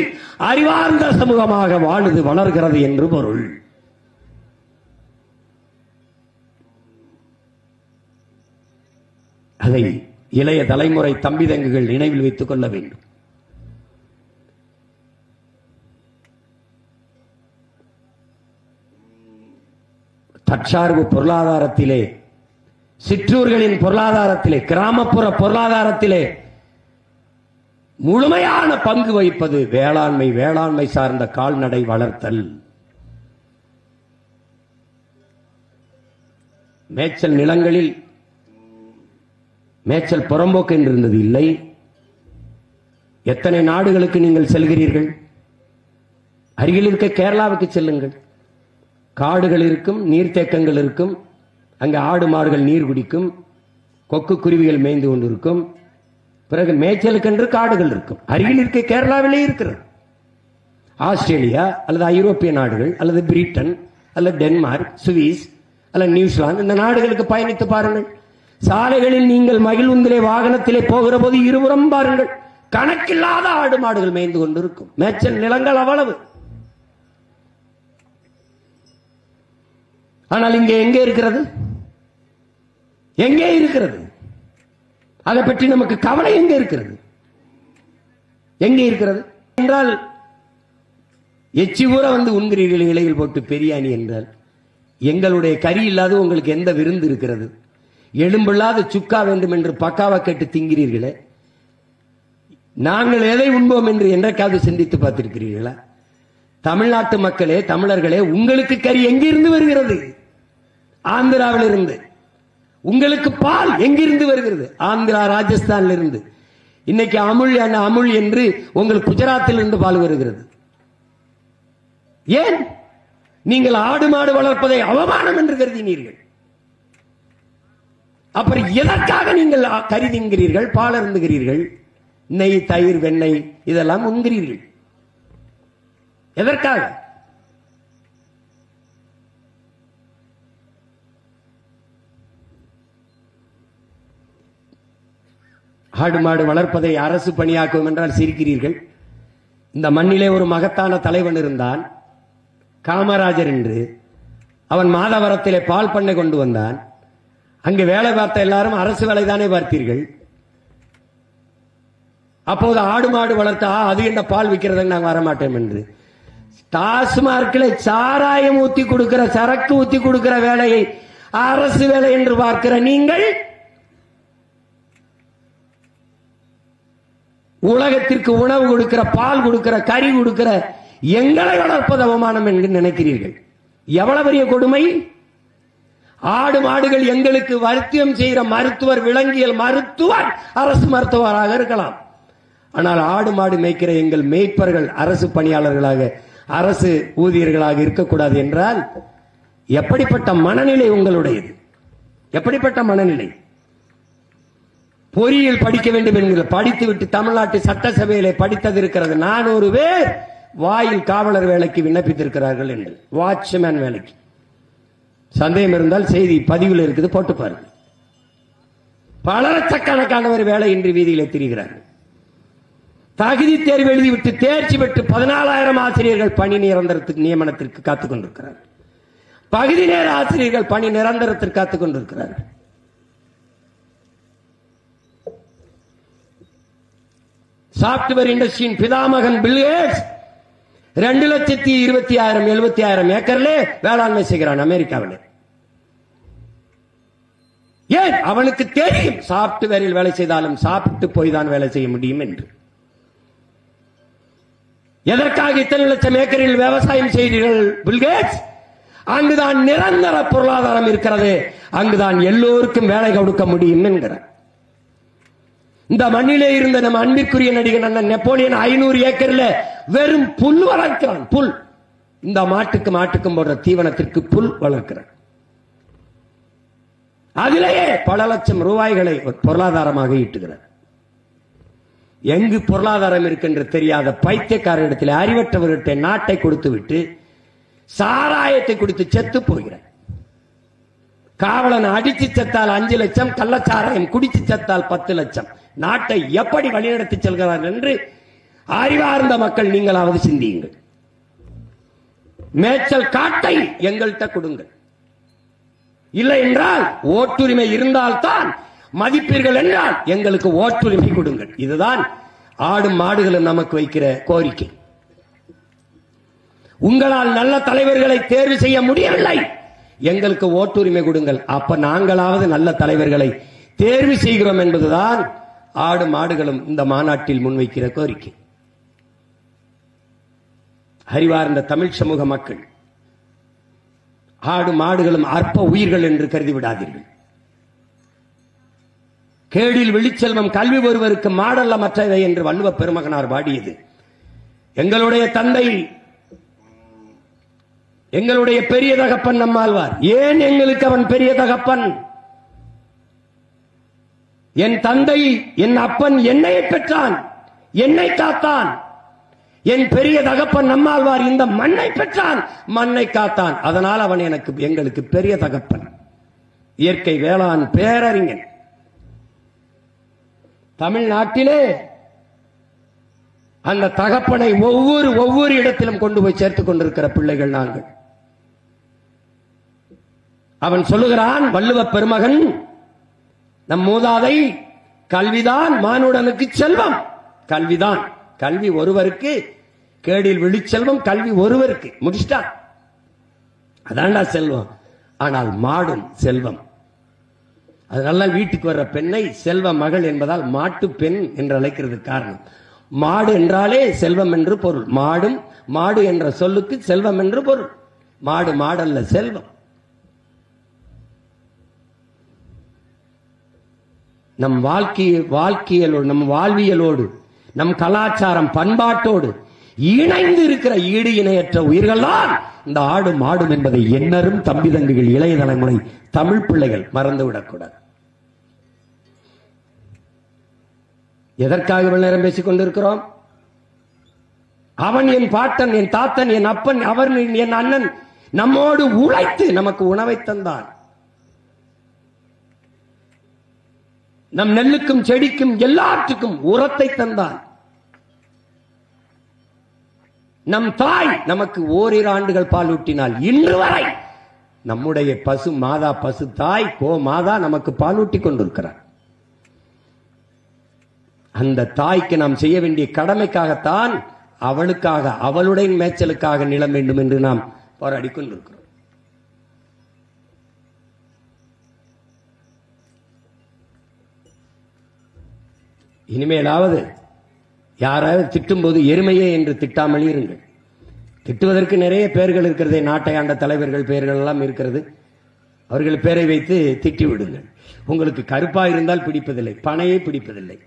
அறிவார்ந்த சமூகமாக வாழுது வளர்கிறது என்று பொருள். அதை இளைய தலைமுறை தம்பிதங்குகள் நினைவில் வைத்துக் கொள்ள வேண்டும். தற்சார்பு பொருளாதாரத்திலே, சிற்றூர்களின் பொருளாதாரத்திலே, கிராமப்புற பொருளாதாரத்திலே முழுமையான பங்கு வகிப்பது வேளாண்மை. வேளாண்மை சார்ந்த கால்நடை வளர்த்தல். மேய்ச்சல் நிலங்களில் மேய்ச்சல் புறம்போக்கு என்று இருந்தது இல்லை. எத்தனை நாடுகளுக்கு நீங்கள் செல்கிறீர்கள்? அருகில் இருக்க கேரளாவுக்கு செல்லுங்கள். காடுகள் இருக்கும், நீர்த்தேக்கங்கள் இருக்கும். அங்கே ஆடு மாடுகள் நீர் குடிக்கும், கொக்கு குருவிகள் மேய்ந்து கொண்டிருக்கும். பிறகு மேய்ச்சலுக்கென்று காடுகள் இருக்கும். அருகில் இருக்க கேரளாவிலே இருக்கிறது. ஆஸ்திரேலியா அல்லது ஐரோப்பிய நாடுகள் அல்லது பிரிட்டன் அல்லது டென்மார்க், சுவிஸ் அல்லது நியூசிலாந்து, இந்த நாடுகளுக்கு பயணித்து பாருங்கள். சாலைகளில் நீங்கள் மகிழ்வுந்திலே வாகனத்திலே போகிற போது இருபுறம் பாருங்கள், கணக்கில்லாத ஆடு மாடுகள் மேய்ந்து கொண்டிருக்கும். மேய்ச்சல் நிலங்கள் அவ்வளவு. ஆனால் இங்கே எங்கே இருக்கிறது? எங்கே இருக்கிறது? அதை பற்றி நமக்கு கவலை எங்கே இருக்கிறது? எங்கே இருக்கிறது என்றால் எச்சி ஊற வந்து உண்கிறீர்கள் இலையில் போட்டு பெரியாணி என்றால், எங்களுடைய கறி இல்லாத உங்களுக்கு எந்த விருந்து இருக்கிறது? எலும்பில்லாத சுக்கா வேண்டும் என்று பக்காவா கேட்டு திங்கிறீர்களே, நாங்கள் எதை உண்போம் என்று என்றைக்காவது சிந்தித்து பார்த்திருக்கிறீர்களா? தமிழ்நாட்டு மக்களே, தமிழர்களே, உங்களுக்கு கறி எங்கிருந்து வருகிறது? ஆந்திராவில் இருந்து. உங்களுக்கு பால் எங்கிருந்து வருகிறது? ஆந்திரா, ராஜஸ்தானில் இருந்து. இன்னைக்கு அமுல் என்று உங்களுக்கு குஜராத்தில் இருந்து பால் வருகிறது. ஏன்? நீங்கள் ஆடு மாடு வளர்ப்பதை அவமானம் என்று கருதினீர்கள். அப்புறம் எதற்காக நீங்கள் கறி தின்கிறீர்கள், பால் அருந்துகிறீர்கள், நெய், தயிர், வெண்ணெய் இதெல்லாம் உண்கிறீர்கள்? எதற்காக? ஆடு மாடு வளர்ப்பதை அரசு பணியாக்கும் என்றால் சிரிக்கிறீர்கள். இந்த மண்ணிலே ஒரு மகத்தான தலைவன் இருந்தான், காமராஜர் என்று. அவன் மாதவரத்திலே பால் பண்ணை கொண்டு வந்தான். அங்கு வேலை பார்த்த எல்லாரும் அரசு வேலை தானே பார்த்தீர்கள். அப்போது ஆடு மாடு வளர்த்தா அது என்ன பால் விற்கிறது, நாங்கள் வரமாட்டோம் என்று. டாஸ்மார்க்கில் சாராயம் ஊத்தி கொடுக்கிற, சரக்கு ஊத்தி கொடுக்கிற வேலையை அரசு வேலை என்று பார்க்கிற நீங்கள் உலகத்திற்கு உணவு கொடுக்கிற, பால் கொடுக்கிற, கறி கொடுக்கிற எங்களை வளர்ப்பது அவமானம் என்று நினைக்கிறீர்கள். எவ்வளவு பெரிய கொடுமை! ஆடு மாடுகள் எங்களுக்கு வைத்தியம் செய்கிற மருத்துவர், விலங்கியல் மருத்துவர் அரசு மருத்துவராக இருக்கலாம். ஆனால் ஆடு மாடு மேய்க்கிற எங்கள் மேய்ப்பர்கள் அரசு பணியாளர்களாக, அரசு ஊழியர்களாக இருக்கக்கூடாது என்றால் எப்படிப்பட்ட மனநிலை உங்களுடையது? எப்படிப்பட்ட மனநிலை? பொறியியல் படிக்க வேண்டும் என்கிற, படித்துவிட்டு தமிழ்நாட்டு சட்டசபையிலே படித்தது இருக்கிறது. 400 பேர் வாயில் காவலர் வேலைக்கு விண்ணப்பித்திருக்கிறார்கள் என்று, வாட்ச்மேன் வேலைக்கு. சந்தேகம் இருந்தால் செய்தி பதிவில் இருக்குது, போட்டு பாருங்க. பல லட்சக்கணக்கானவர் வேலையின்றி வீதியிலே திரிகிறார்கள். தகுதி தேர்வு எழுதிவிட்டு தேர்ச்சி பெற்று 14,000 ஆசிரியர்கள் பணி நிரந்தரத்துக்கு நியமனத்திற்கு காத்துக் கொண்டிருக்கிறார்கள். பகுதி நேர ஆசிரியர்கள் பணி நிரந்தரத்திற்கு காத்துக் கொண்டிருக்கிறார்கள். சாப்ட்வேர் இண்டஸ்ட்ரியின் பிதாமகன் பில் கேட்ஸ் 2,20,000 ஏக்கர்ல வேளாண்மை செய்கிறான் அமெரிக்காவில். ஏன்? அவனுக்கு தெரியும் சாப்ட்வேரில் வேலை செய்தாலும் சாப்பிட்டு போய் தான் வேலை செய்ய முடியும் என்று. எதற்காக இத்தனை லட்சம் ஏக்கரில் விவசாயம் செய்கிறீர்கள் பில் கேட்ஸ்? அங்குதான் நிரந்தர பொருளாதாரம் இருக்கிறது, அங்குதான் எல்லோருக்கும் வேலை கொடுக்க முடியும் என்கிறார். இந்த மண்ணிலே இருந்த நம்ம அன்பிற்குரிய நடிகன் அண்ணன் நெப்போலியன் 500 ஏக்கர்ல வெறும் புல் வளர்க்கிறான். புல், இந்த மாட்டுக்கும் போடுற தீவனத்திற்கு புல் வளர்க்கிறான். அதிலேயே பல லட்சம் ரூபாய்களை பொருளாதாரமாக ஈட்டுகிறார். எங்கு பொருளாதாரம் இருக்கின்ற தெரியாத பைத்தியக்காரரிடத்தில், அறிவற்றவர்கிட்ட நாட்டை கொடுத்து விட்டு சாராயத்தை குடித்து செத்து போகிறார். காவலன் அடிச்சு செத்தால் 5 லட்சம், கள்ளச்சாராயம் குடிச்சு செத்தால் 10 லட்சம். நாட்டை எப்படி வழிநடத்தி செல்கிறார்கள் என்று அறிவார்ந்த மக்கள் நீங்களாவது சிந்தியுங்கள். மேய்ச்சல் காட்டை எங்கள்கிட்ட கொடுங்கள். இல்லை என்றால் ஓட்டுரிமை இருந்தால்தான் மதிப்பீர்கள் என்றால் எங்களுக்கு ஓட்டுரிமை கொடுங்கள். இதுதான் ஆடும் மாடுகளும் நமக்கு வைக்கிற கோரிக்கை. உங்களால் நல்ல தலைவர்களை தேர்வு செய்ய முடியவில்லை, எங்களுக்கு ஓட்டுரிமை கொடுங்கள். அப்ப நாங்களாவது நல்ல தலைவர்களை தேர்வு செய்கிறோம் என்பதுதான் ஆடு மாடுகளும் இந்த மாநாட்டில் முன்வைக்கிற கோரிக்கை. அறிவார்ந்த தமிழ் சமூக மக்கள், ஆடு மாடுகளும் அற்ப உயிர்கள் என்று கருதி விடாதீர்கள். கேடில் விழிச்செல்வம் கல்வி ஒருவருக்கு மாடல்ல மற்றவை என்று வள்ளுவ பெருமகனார் பாடியது. எங்களுடைய தந்தை, எங்களுடைய பெரிய தகப்பன் நம்மாழ்வார். ஏன் எங்களுக்கு அவன் பெரிய தகப்பன்? என் தந்தை, என் அப்பன் என்னை பெற்றான், என்னை காத்தான். என் பெரிய தகப்பன் நம்மாழ்வார் இந்த மண்ணை பெற்றான், மண்ணை காத்தான். அதனால் அவன் எங்களுக்கு பெரிய தகப்பன். இயற்கை வேளாண் பேரறிஞன். தமிழ்நாட்டிலே அந்த தகப்பனை ஒவ்வொரு இடத்திலும் கொண்டு போய் சேர்த்துக் கொண்டிருக்கிற பிள்ளைகள் நாங்கள். அவன் சொல்லுகிறான், வள்ளுவ பெருமகன், நம் மூதாதை, கல்விதான் மானுடனுக்கு செல்வம். கல்விதான், கல்வி ஒருவருக்கு, கேடில் விழிச்செல்வம் கல்வி ஒருவருக்கு. முடிச்சிட்டான், அதான்டா செல்வம். ஆனால் மாடும் செல்வம். அதனால வீட்டுக்கு வர்ற பெண்ணை செல்வ மகள் என்பதால் மாட்டு பெண் என்று அழைக்கிறது காரணம். மாடு என்றாலே செல்வம் என்று பொருள். மாடு என்ற சொல்லுக்கு செல்வம் என்று பொருள். மாடு மாடல்ல, செல்வம். நம் வாழ்க்கையோடு, நம் வாழ்வியலோடு, நம் கலாச்சாரம் பண்பாட்டோடு இணைந்து இருக்கிற ஈடு இணையற்ற உயிர்கள் தான் இந்த ஆடு மாடும் என்பதை எண்ணரும் தம்பி தங்கைகள், இளைய தலைமுறை தமிழ் பிள்ளைகள் மறந்துவிடக்கூடாது. எதற்காக இவ்வளவு நேரம் பேசிக் கொண்டிருக்கிறோம்? அவன் என் பாட்டன், என் தாத்தன், என் அப்பன், அவர் என் அண்ணன் நம்மோடு உழைத்து நமக்கு உணவை தந்தான். நம் நெல்லுக்கும் செடிக்கும் எல்லாற்றுக்கும் உரத்தை தந்தான். நம் தாய் நமக்கு ஓரிரு ஆண்டுகள் பால் ஊட்டினால் இன்று வரை நம்முடைய பசு மாதா, பசு தாய், கோ மாதா நமக்கு பால் ஊட்டி கொண்டிருக்கிறார். அந்த தாய்க்கு நாம் செய்ய வேண்டிய கடமைக்காகத்தான் அவளுக்காக, அவளுடைய மேய்ச்சலுக்காக நிலம் வேண்டும் என்று நாம் போராடி கொண்டிருக்கிறோம். இனிமேலாவது யாராவது திட்டும்போது எருமையே என்று திட்டாமல் இருங்கள். திட்டுவதற்கு நிறைய பெயர்கள் இருக்கிறது, நாட்டை ஆண்ட தலைவர்கள் பெயர்கள் எல்லாம் இருக்கிறது. அவர்கள் பெயரை வைத்து திட்டி விடுங்கள். உங்களுக்கு கருப்பா இருந்தால் பிடிப்பதில்லை, பனையை பிடிப்பதில்லை.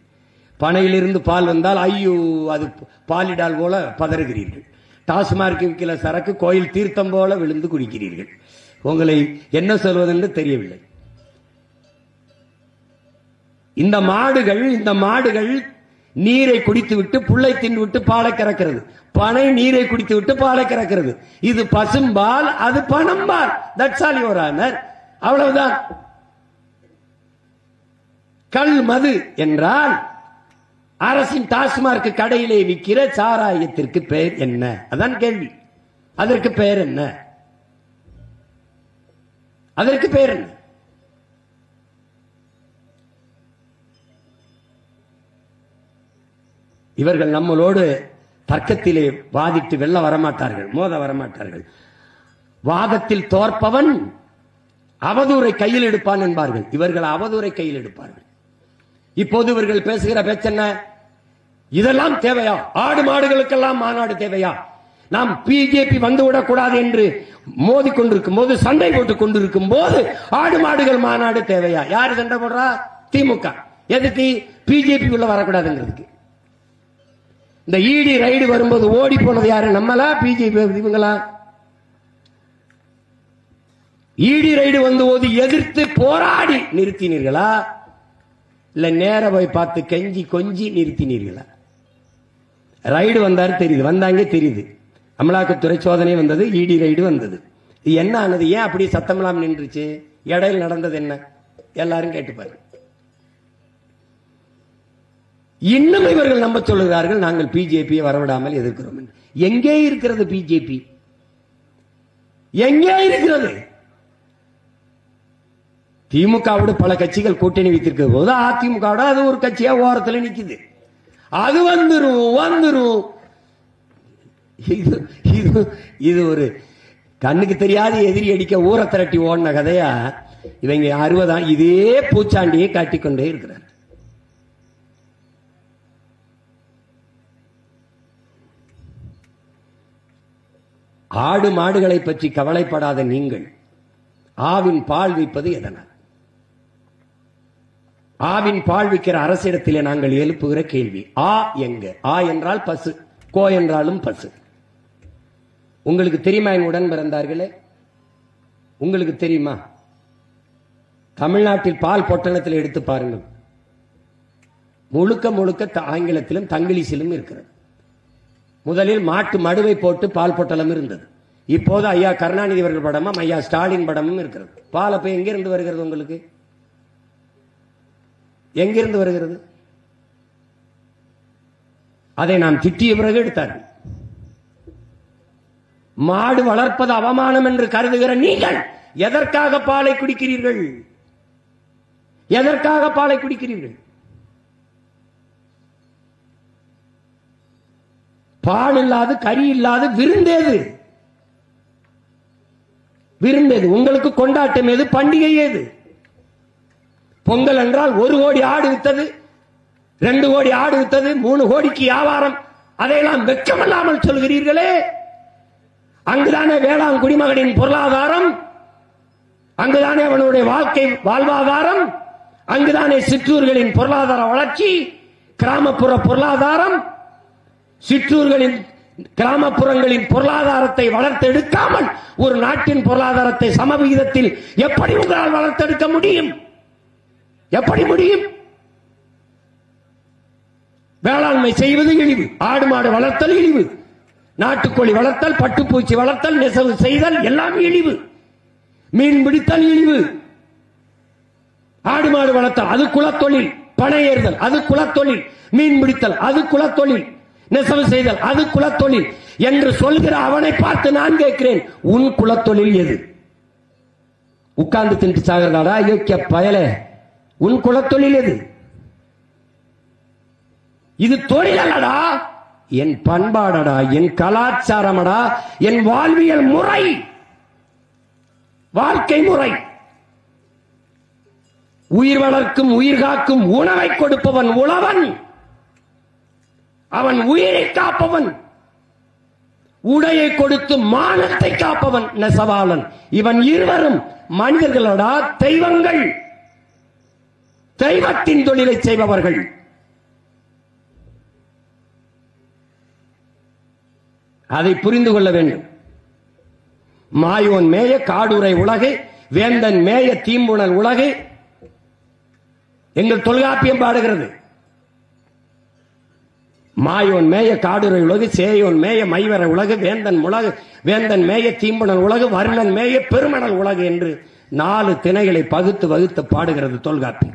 பனையிலிருந்து பால் வந்தால் ஐயோ அது பாலிடால் போல பதறுகிறீர்கள். டாஸ்மார்க் விற்கிற சரக்கு கோயில் தீர்த்தம் போல விழுந்து குடிக்கிறீர்கள். உங்களை என்ன சொல்வதென்று தெரியவில்லை. இந்த மாடுகள் நீரை குடித்து விட்டு புல்லை தின்று விட்டு பாலை கறக்கிறது. பனை நீரை குடித்து விட்டு பாலை கறக்கிறது. இது பசும்பால், அது பணம்பால். That's all your honour. அவ்வளவுதான். கல் மது என்றால் அரசின் டாஸ்மார்க் கடையிலே விற்கிற சாராயத்திற்கு பெயர் என்ன? அதான் கேள்வி. அதற்கு பெயர் என்ன? அதற்கு பெயர் என்ன? இவர்கள் நம்மளோடு தர்க்கத்திலே வாதிட்டு வெல்ல வரமாட்டார்கள், மோத வரமாட்டார்கள். வாதத்தில் தோற்பவன் அவதூறை கையில் எடுப்பான் என்பார்கள். இவர்கள் அவதூறை கையில் எடுப்பார்கள். இப்போது இவர்கள் பேசுகிற பேச்சென்ன? இதெல்லாம் தேவையா? ஆடு மாடுகளுக்கெல்லாம் மாநாடு தேவையா? நாம் பிஜேபி வந்துவிடக் கூடாது என்று மோதி கொண்டிருக்கும் போது, சண்டை போட்டுக் கொண்டிருக்கும் போது ஆடு மாடுகள் மாநாடு தேவையா? யாரு சண்டை போடுறா? திமுக. எதுக்கு? பிஜேபி உள்ள வரக்கூடாதுங்கிறதுக்கு. இந்த ஈடி ரைடு வரும்போது ஓடி போனது யாரு? நம்மளா பிஜேபி இவங்களா? ஈடி ரைடு வந்தபோது எதிர்த்து போராடி நிறுத்தினீர்களா, இல்ல நேர போய் பார்த்து கெஞ்சி கொஞ்சி நிறுத்தினீர்களா? ரைடு வந்தாரு தெரியுது, வந்தாங்க தெரியுது. அமலாக்கத்துறை சோதனை வந்தது, ஈடி ரைடு வந்தது. என்ன ஆனது? ஏன் அப்படி சத்தமெல்லாம் நின்றுச்சு? இடையில் நடந்தது என்ன? எல்லாரும் கேட்டுப்பாரு. இன்னும் இவர்கள் நம்ப சொல்லுகிறார்கள் நாங்கள் பிஜேபியை வரவிடாமல் எதிர்க்கிறோம். எங்கே இருக்கிறது பிஜேபி? எங்கே இருக்கிறது? திமுகவோடு பல கட்சிகள் கூட்டணி வைத்திருக்கிற போது அதிமுகவோட அது ஒரு கட்சியா ஓரத்தில் நிக்குது. அது வந்துரும். இது ஒரு கண்ணுக்கு தெரியாத எதிரி அடிக்க ஊரை திரட்டி ஓடின கதையா இவங்க 60 இதே பூச்சாண்டியை காட்டிக்கொண்டே இருக்கிறார். ஆடு மாடுகளை பற்றி கவலைப்படாத நீங்கள் ஆவின் பால் விற்பது எதனால்? ஆவின் பால் விற்கிற அரசிடத்திலே நாங்கள் எழுப்புகிற கேள்வி, ஆ எங்க? ஆ என்றால் பசு, கோ என்றாலும் பசு. உங்களுக்கு தெரியுமா என் உடன் பிறந்தார்களே? உங்களுக்கு தெரியுமா? தமிழ்நாட்டில் பால் பொட்டணத்தில் எடுத்து பாருங்கள். முழுக்க முழுக்க ஆங்கிலத்திலும் தங்கிலீஷிலும் இருக்கிறது. முதலில் மாட்டு மடுவை போட்டு பால் பொட்டலம் இருந்தது. இப்போது ஐயா கருணாநிதி அவர்கள் படமும் ஐயா ஸ்டாலின் படமும் இருக்கிறது. பால் அப்ப எங்கிருந்து வருகிறது? உங்களுக்கு எங்கிருந்து வருகிறது? அதை நாம் திட்டிய பிறகு எடுத்தார்கள். மாடு வளர்ப்பது அவமானம் என்று கருதுகிற நீங்கள் எதற்காக பாலை குடிக்கிறீர்கள்? எதற்காக பாலை குடிக்கிறீர்கள்? பால் இல்லாது கறி இல்லாது விருந்தேது? விருந்தேது? உங்களுக்கு கொண்டாட்டம் ஏது? பண்டிகை ஏது? பொங்கல் என்றால் 1 கோடி ஆடு வித்தது, 2 கோடி ஆடு வித்தது, 3 கோடிக்கு வியாபாரம். அதையெல்லாம் வெட்கமில்லாமல் சொல்கிறீர்களே. அங்குதானே வேளாண் குடிமகனின் பொருளாதாரம், அங்குதானே அவனுடைய வாழ்க்கை வாழ்வாதாரம், அங்குதானே சிற்றூர்களின் பொருளாதார வளர்ச்சி, கிராமப்புற பொருளாதாரம். சிற்றூர்களின் கிராமப்புறங்களின் பொருளாதாரத்தை வளர்த்தெடுக்காமல் ஒரு நாட்டின் பொருளாதாரத்தை சமவிகிதத்தில் எப்படி உங்களால் வளர்த்தெடுக்க முடியும்? எப்படி முடியும்? வேளாண்மை செய்வது இழிவு, ஆடு மாடு வளர்த்தல் இழிவு, நாட்டுக்கோழி வளர்த்தல், பட்டுப்பூச்சி வளர்த்தல், நெசவு செய்தல் எல்லாம் இழிவு. மீன் பிடித்தல் இழிவு, ஆடு மாடு வளர்த்தல் அது குலத்தொழில், பனை ஏறுதல் அது குலத்தொழில், மீன் பிடித்தல் அது குலத்தொழில், நெசவு செய்தல் அது குலத்தொழில் என்று சொல்கிற அவனை பார்த்து நான் கேட்கிறேன், உன் குலத்தொழில் எது? உட்கார்ந்து தின்று சாகிறதாடா யோக்கிய பயலே, உன் குலத்தொழில் எது? இது தொழில் அல்லடா, என் பண்பாடடா, என் கலாச்சாரமடா, என் வாழ்வியல் முறை, வாழ்க்கை முறை. உயிர் வளர்க்கும் உயிர் காக்கும் உணவை கொடுப்பவன் உழவன், அவன் உயிரை காப்பவன். உடையை கொடுத்து மானத்தை காப்பவன் நெசவாளன். இவன் இருவரும் மனிதர்களோடா, தெய்வங்கள், தெய்வத்தின் தொழிலை செய்பவர்கள். அதை புரிந்து கொள்ள வேண்டும். மாயோன் மேய காடுரை உலகு, வேந்தன் மேய தீம்புணல் உலகு. எங்கள் தொல்காப்பியம் பாடுகிறது. மாயோன் மேய காடுரை உலகு, சேயோன் மேய மைவர உலகு, வேந்தன் மேய தீம்பனன் உலகு, வருணன் மேய பெருமணல் உலகு என்று 4 திணைகளை பகுத்து வகுத்து பாடுகிறது தொல்காப்பி.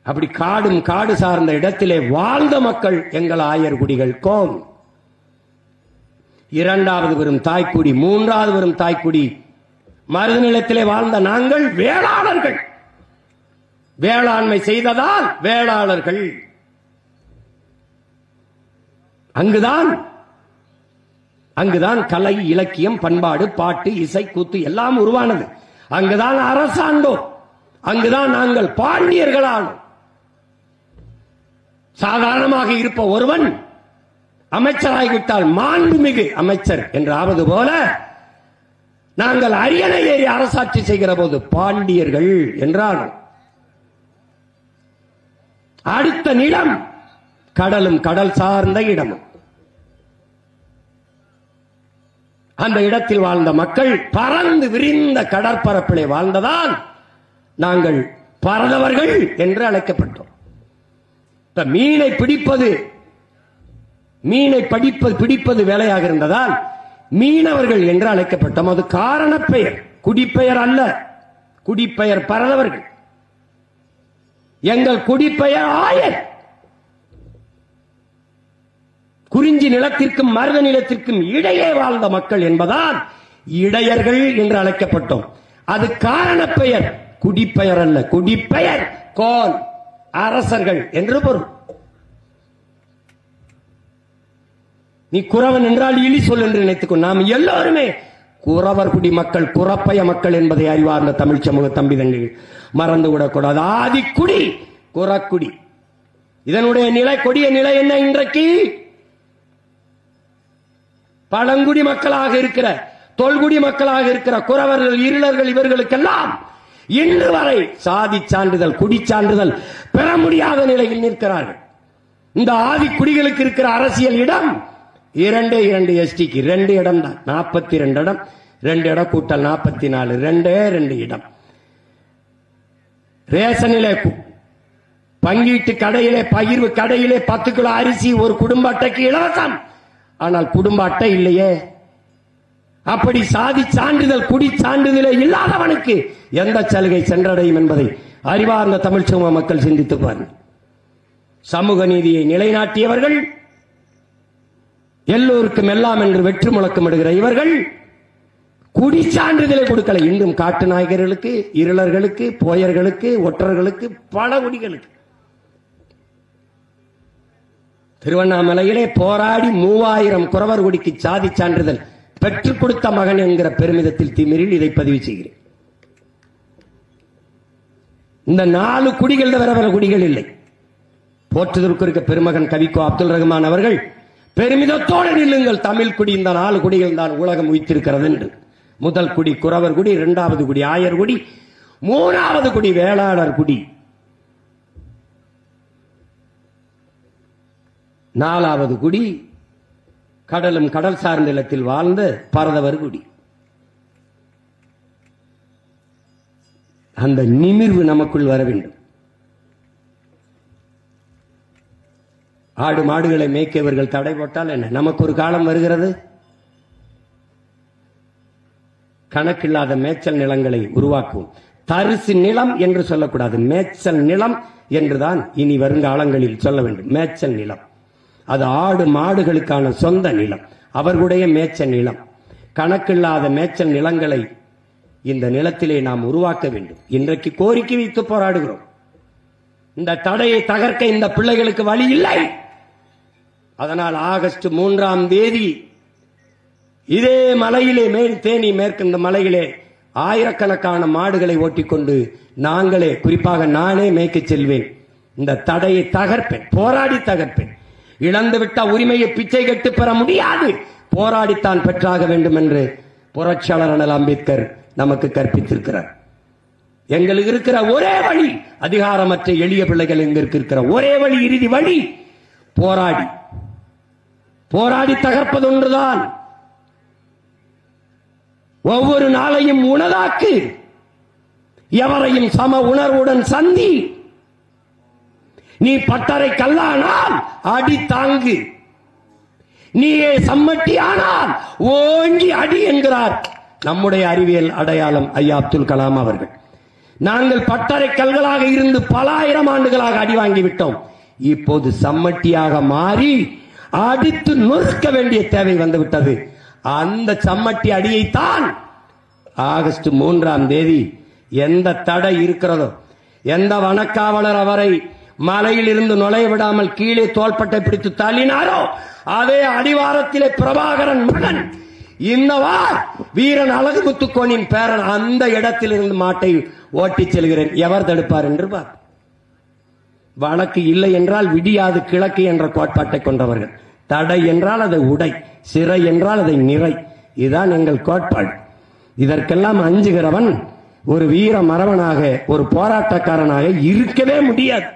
அப்படி காடும் காடு சார்ந்த இடத்திலே வாழ்ந்த மக்கள் எங்கள் ஆயர்குடிகள். கோன் 2வது வரும் தாய்க்குடி, 3வது வரும் தாய்க்குடி. மருதநிலத்திலே வாழ்ந்த நாங்கள் வேளாளர்கள். வேளாண்மை செய்ததால் வேளாளர்கள். அங்குதான் கலை, இலக்கியம், பண்பாடு, பாட்டு, இசை, கூத்து எல்லாம் உருவானது. அங்குதான் அரசாண்டோம். அங்குதான் நாங்கள் பாண்டியர்களானோம். சாதாரணமாக இருப்ப ஒருவன் அமைச்சராகிவிட்டால் மாண்புமிகு அமைச்சர் என்றாவது போல நாங்கள் அரியணை ஏறி அரசாட்சி செய்கிற போது பாண்டியர்கள் என்றானோம். அடுத்த நிலம் கடலும் கடல் சார்ந்த இடமும். அந்த இடத்தில் வாழ்ந்த மக்கள் பறந்து விரிந்த கடற்பரப்பிலே வாழ்ந்ததால் நாங்கள் பறந்தவர்கள் என்று அழைக்கப்பட்டோம். மீனை பிடிப்பது வேலையாக இருந்ததால் மீனவர்கள் என்று அழைக்கப்பட்டோம். அது காரண பெயர், குடிப்பெயர் அல்ல. குடிப்பெயர் பறந்தவர்கள். எங்கள் குடிப்பெயர் ஆயர். குறிஞ்சி நிலத்திற்கும் மருத நிலத்திற்கும் இடையே வாழ்ந்த மக்கள் என்பதால் இடையர்கள் என்று அழைக்கப்பட்டோம். அது காரண பெயர், குடிப்பெயர் அல்ல. குடிப்பெயர் கோன், அரசர்கள் என்று பொருள். நீ குறவன் என்றால் இழி சொல் என்று நினைத்துக்கொள். நாம் எல்லோருமே குறவர் குடி மக்கள், குறப்பைய மக்கள் என்பதை அறிவார்ந்த தமிழ் சமூக தம்பிதங்கள் மறந்துவிடக்கூடாது. ஆதிக்குடி குறக்குடி. இதனுடைய நிலை, கொடிய நிலை என்ன? இன்றைக்கு பழங்குடி மக்களாக இருக்கிற, தொல்குடி மக்களாக இருக்கிற குறவர்கள், இருளர்கள், இவர்களுக்கெல்லாம் இன்று வரை சாதி சான்றிதழ், குடி சான்றிதழ் பெற முடியாத நிலையில் நிற்கிறார்கள். இந்த ஆதிக்குடிகளுக்கு இருக்கிற அரசியல் இடம் 2 எஸ்டிக்கு 2 இடம் தான். 42 இடம், 2 இடம் கூட்டல் 44, 2 இடம். ரேஷனிலே, பங்கீட்டு கடையிலே, பகிர்வு கடையிலே 10 கிலோ அரிசி ஒரு குடும்ப அட்டைக்கு இலவசம். ஆனால் குடும்ப அட்டை இல்லையே. அப்படி சாதி சான்றிதழ், குடி சான்றிதழே இல்லாதவனுக்கு எந்த சலுகை சென்றடையும் என்பதை அறிவார்ந்த தமிழ் சமூக மக்கள் சிந்தித்து பாருங்கள். சமூக நீதியை நிலைநாட்டியவர்கள், எல்லோருக்கும் எல்லாம் என்று வெற்றி முழக்கமிடுகிற இவர்கள் குடி சான்றிதழை கொடுக்கல. இன்றும் காட்டு நாயகர்களுக்கு, இருளர்களுக்கு, போயர்களுக்கு, ஒற்றர்களுக்கு, பல குடிகளுக்கு. திருவண்ணாமலையிலே போராடி 3000 குறவர் குடிக்கு சாதி சான்றிதழ் பெற்றுக் கொடுத்த மகன் என்கிற பெருமிதத்தில் திமிரில் இதை பதிவு செய்கிறேன். இந்த 4 குடிகள் வேற வேற குடிகள் இல்லை. போற்றுதற்குரிய பெருமகன் கவிக்கோ அப்துல் ரஹ்மான் அவர்கள் பெருமிதத்தோடு நில்லுங்கள், தமிழ் குடி, இந்த 4 குடிகள் தான் உலகம் உயிர்த்திருக்கிறது என்று. முதல் குடி குறவர் குடி, 2வது குடி ஆயர் குடி, 3வது குடி வேளாளர் குடி, 4வது குடி கடலும் கடல் சார்ந்த நிலத்தில் வாழ்ந்த பரதவர் குடி. அந்த நிமிர்வு நமக்குள் வர வேண்டும். ஆடு மாடுகளை மேய்க்கவர்கள் தடை போட்டால் என்ன? நமக்கு ஒரு காலம் வருகிறது, கணக்கில்லாத மேய்ச்சல் நிலங்களை உருவாக்குவோம். தரிசு நிலம் என்று சொல்லக்கூடாது, மேய்ச்சல் நிலம் என்றுதான் இனி வருங்காலங்களில் சொல்ல வேண்டும். மேய்ச்சல் நிலம் அது ஆடு மாடுகளுக்கான சொந்த நிலம், அவர்களுடைய மேய்ச்சல் நிலம். கணக்கில்லாத மேய்ச்சல் நிலங்களை இந்த நிலத்திலே நாம் உருவாக்க வேண்டும். இன்றைக்கு கோரிக்கை வைத்து போராடுகிறோம். இந்த தடையை தகர்க்க இந்த பிள்ளைகளுக்கு வழி இல்லை. அதனால் ஆகஸ்ட் 3ஆம் தேதி இதே மலையிலே, தேனி மேற்கு இந்த மலையிலே ஆயிரக்கணக்கான மாடுகளை ஓட்டிக்கொண்டு நாங்களே, குறிப்பாக நானே மேய்க்க செல்வேன். இந்த தடையை தகர்ப்பேன், போராடி தகர்ப்பேன். இழந்துவிட்ட உரிமையை பிச்சை கட்டு பெற முடியாது, போராடித்தான் பெற்றாக வேண்டும் என்று புரட்சியாளர் அண்ணல் அம்பேத்கர் நமக்கு கற்பித்திருக்கிறார். எங்களுக்கு இருக்கிற ஒரே வழி, அதிகாரமற்ற எளிய பிள்ளைகள் எங்களுக்கு இருக்கிற ஒரே வழி, இறுதி வழி, போராடி போராடி தகர்ப்பது ஒன்றுதான். ஒவ்வொரு நாளையும் உணதாக்கு, எவரையும் சம உணர்வுடன் சந்தி. நீ பட்டறை கல்லானால் அடி தாங்கு, நீயே சம்மட்டி ஆனால் ஓங்கி அடி என்கிறார் நம்முடைய அறிவியல் அடையாளம் ஐயா அப்துல் கலாம் அவர்கள். நாங்கள் பட்டறை கல்களாக இருந்து பல ஆயிரம் ஆண்டுகளாக அடி வாங்கிவிட்டோம். இப்போது சம்மட்டியாக மாறி அடித்து நொறுக்க வேண்டிய தேவை வந்துவிட்டது. அந்த சம்மட்டி அடியைத்தான் ஆகஸ்ட் 3ஆம் தேதி எந்த தடை இருக்கிறதோ, எந்த வனக்காவலர் அவரை மலையில் இருந்து நுழைய விடாமல் கீழே தோள்பட்டை பிடித்து தள்ளினாரோ, அதே அடிவாரத்திலே பிரபாகரன் மகன் இந்த வீரன் அழகுமுத்துக்கோனின் பேரன் அந்த இடத்தில் இருந்து மாட்டை ஓட்டிச் செல்கிறேன். எவர் தடுப்பார் என்று பார். வழக்கு இல்லை என்றால் விடியாது கிழக்கு என்ற கோட்பாட்டை கொண்டவர்கள். தடை என்றால் அதை உடை, சிறை என்றால் அதை நிறை. இதுதான் எங்கள் கோட்பாடு. இதற்கெல்லாம் அஞ்சுகிறவன் ஒரு வீர மறவனாக, ஒரு போராட்டக்காரனாக இருக்கவே முடியாது.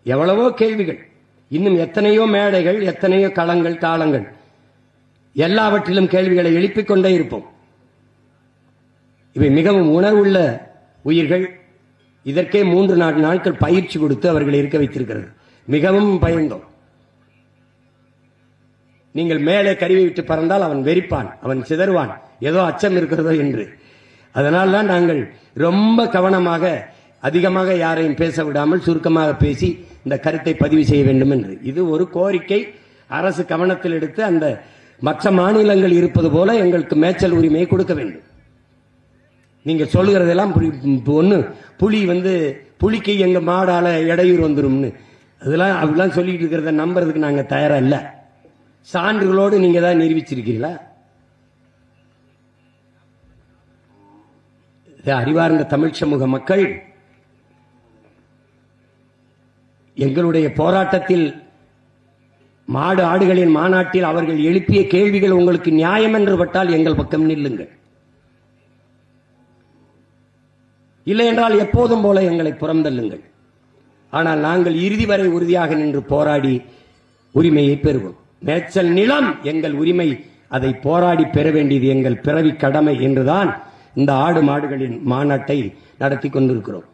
எவ்வளவோ கேள்விகள், இன்னும் எத்தனையோ மேடைகள், எத்தனையோ களங்கள், தாளங்கள், எல்லாவற்றிலும் கேள்விகளை எழுப்பிக் கொண்டே இருப்போம். இவை மிகவும் உணர்வுள்ள உயிர்கள். இதற்கே 3-4 நாட்கள் பயிற்சி கொடுத்து அவர்களை இருக்க வைத்திருக்கிறது. மிகவும் பயந்தோம். நீங்கள் மேலே கருவி விட்டு பறந்தால் அவன் வெறிப்பான், அவன் சிதறுவான், ஏதோ அச்சம் இருக்கிறதோ என்று. அதனால் தான் நாங்கள் ரொம்ப கவனமாக, அதிகமாக யாரையும் பேச விடாமல் சுருக்கமாக பேசி இந்த கருத்தை பதிவு செய்ய வேண்டும் என்று. இது ஒரு கோரிக்கை, அரசு கவனத்தில் எடுத்து அந்த மற்ற மாநிலங்கள் இருப்பது போல எங்களுக்கு மேய்ச்சல் உரிமையை கொடுக்க வேண்டும். நீங்க சொல்லுகிறதெல்லாம் ஒண்ணு புலி புலிக்கு எங்க மாடால இடையூறு வந்துரும்னு அதெல்லாம் சொல்லிட்டு இருக்கிறத நம்புறதுக்கு நாங்க தயாரா இல்ல. சான்றுகளோடு நீங்க தான் நிரூபிச்சிருக்கீங்களா? அறிவார்ந்த தமிழ் சமூக மக்கள் எங்களுடைய போராட்டத்தில், மாடு ஆடுகளின் மாநாட்டில் அவர்கள் எழுப்பிய கேள்விகள் உங்களுக்கு நியாயம் என்று பட்டால் எங்கள் பக்கம் நில்லுங்கள். இல்லை என்றால் எப்போதும் போல எங்களை புறந்தள்ளுங்கள். ஆனால் நாங்கள் இறுதி வரை உறுதியாக நின்று போராடி உரிமையை பெறுவோம். மேய்ச்சல் நிலம் எங்கள் உரிமை, அதை போராடி பெற வேண்டியது எங்கள் பிறவி கடமை என்றுதான் இந்த ஆடு மாடுகளின் மாநாட்டை நடத்தி கொண்டிருக்கிறோம்.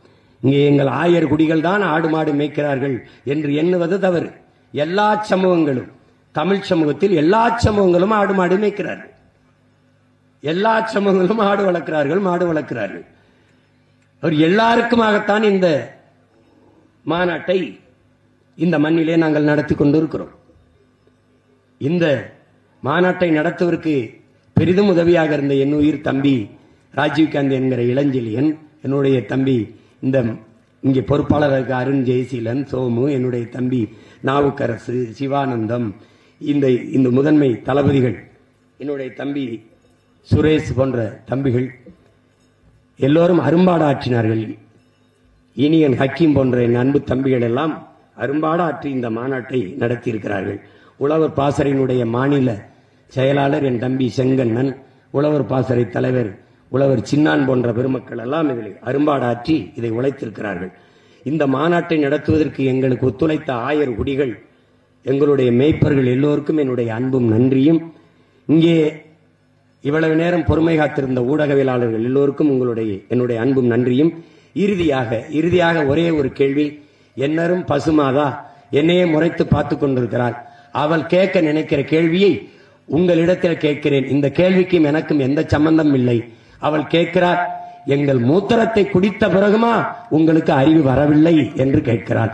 இங்கே எங்கள் ஆயர் குடிகள் தான் ஆடு மாடு மேய்க்கிறார்கள் என்று எண்ணுவது தவறு. எல்லா சமூகங்களும், தமிழ் சமூகத்தில் எல்லா சமூகங்களும் ஆடு மாடு மேய்க்கிறார்கள். எல்லா சமூகங்களும் ஆடு வளர்க்கிறார்கள், மாடு வளர்க்கிறார்கள். அவர் எல்லாருக்குமாகத்தான் இந்த மாநாட்டை இந்த மண்ணிலே நாங்கள் நடத்தி கொண்டிருக்கிறோம். இந்த மாநாட்டை நடத்துவதற்கு பெரிதும் உதவியாக இருந்த என் உயிர் தம்பி ராஜீவ்காந்தி என்கிற இளஞ்செழியன், என்னுடைய தம்பி இந்த இங்கே பொறுப்பாளருக்கு அருண் ஜெயசீலன், சோமு, என்னுடைய தம்பி நாவுக்கரசு, சிவானந்தம், இந்த முதன்மை தளபதிகள், என்னுடைய தம்பி சுரேஷ் போன்ற தம்பிகள் எல்லோரும் அரும்பாடு ஆற்றினார்கள். இனியன் ஹக்கீம் போன்ற என் அன்பு தம்பிகள் எல்லாம் அரும்பாடு ஆற்றி இந்த மாநாட்டை நடத்தி இருக்கிறார்கள். உழவர் பாசறையினுடைய மாநில செயலாளர் என் தம்பி செங்கண்ணன், உழவர் பாசறை தலைவர் உழவர் சின்னான் போன்ற பெருமக்கள் எல்லாம் இதில் அரும்பாடாற்றி இதை உழைத்திருக்கிறார்கள். இந்த மாநாட்டை நடத்துவதற்கு எங்களுக்கு ஒத்துழைத்த ஆயர் குடிகள், எங்களுடைய மேய்ப்பர்கள் எல்லோருக்கும் என்னுடைய அன்பும் நன்றியும், இங்கே இவ்வளவு நேரம் பொறுமை காத்திருந்த ஊடகவியலாளர்கள் எல்லோருக்கும் என்னுடைய அன்பும் நன்றியும். இறுதியாக ஒரே ஒரு கேள்வி. என்னரும் பசுமாதா என்னையே முறைத்து பார்த்து கொண்டிருக்கிறாள். அவள் கேட்க நினைக்கிற கேள்வியை உங்களிடத்தில் கேட்கிறேன். இந்த கேள்விக்கும் எனக்கும் எந்த சம்பந்தம் இல்லை. அவள் கேட்கிறார், எங்கள் மூத்திரத்தை குடித்த பிறகுமா உங்களுக்கு அறிவு வரவில்லை என்று கேட்கிறாள்.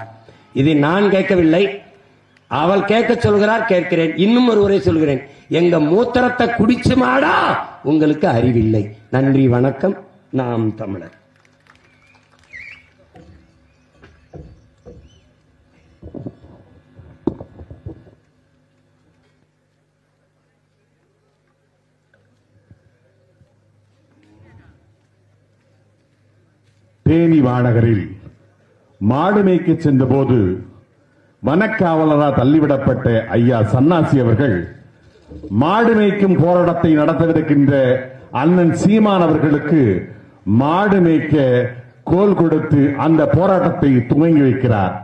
இதை நான் கேட்கவில்லை, அவள் கேட்க சொல்கிறார், கேட்கிறேன். இன்னும் ஒருவரை சொல்கிறேன், எங்க மூத்திரத்தை குடிச்சு மாடா உங்களுக்கு அறிவில்லை. நன்றி, வணக்கம். நாம் தமிழர். தேனி மாநகரில் மாடு மேய்க்க சென்ற போது வனக்காவலரால் தள்ளிவிடப்பட்ட ஐயா சன்னாசி அவர்கள் மாடு மேய்க்கும் போராட்டத்தை நடத்தவிருக்கின்ற அண்ணன் சீமான் அவர்களுக்கு மாடு மேய்க்க கோல் கொடுத்து அந்த போராட்டத்தை துவங்கி வைக்கிறார்.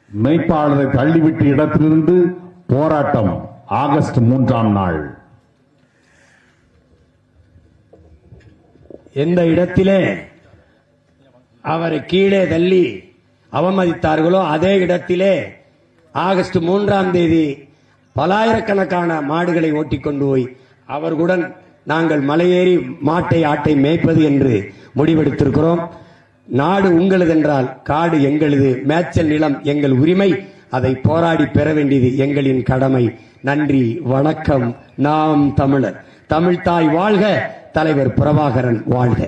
மெய்ப்பாளரை தள்ளிவிட்ட இடத்திலிருந்து போராட்டம் ஆகஸ்ட் 3ஆம் நாள். எந்த இடத்திலே அவரை கீழே தள்ளி அவமதித்தார்களோ அதே இடத்திலே ஆகஸ்ட் 3ஆம் தேதி பலாயிரக்கணக்கான மாடுகளை ஓட்டிக்கொண்டு போய் அவர்களுடன் நாங்கள் மலையேறி மாட்டை ஆட்டை மேய்ப்பது என்று முடிவெடுத்திருக்கிறோம். நாடு உங்களது என்றால் காடு எங்களது, மேய்ச்சல் நிலம் எங்கள் உரிமை, அதை போராடி பெற வேண்டியது எங்களின் கடமை. நன்றி, வணக்கம். நாம் தமிழர். தமிழ்தாய் வாழ்க, தலைவர் பிரபாகரன் வாழ்க.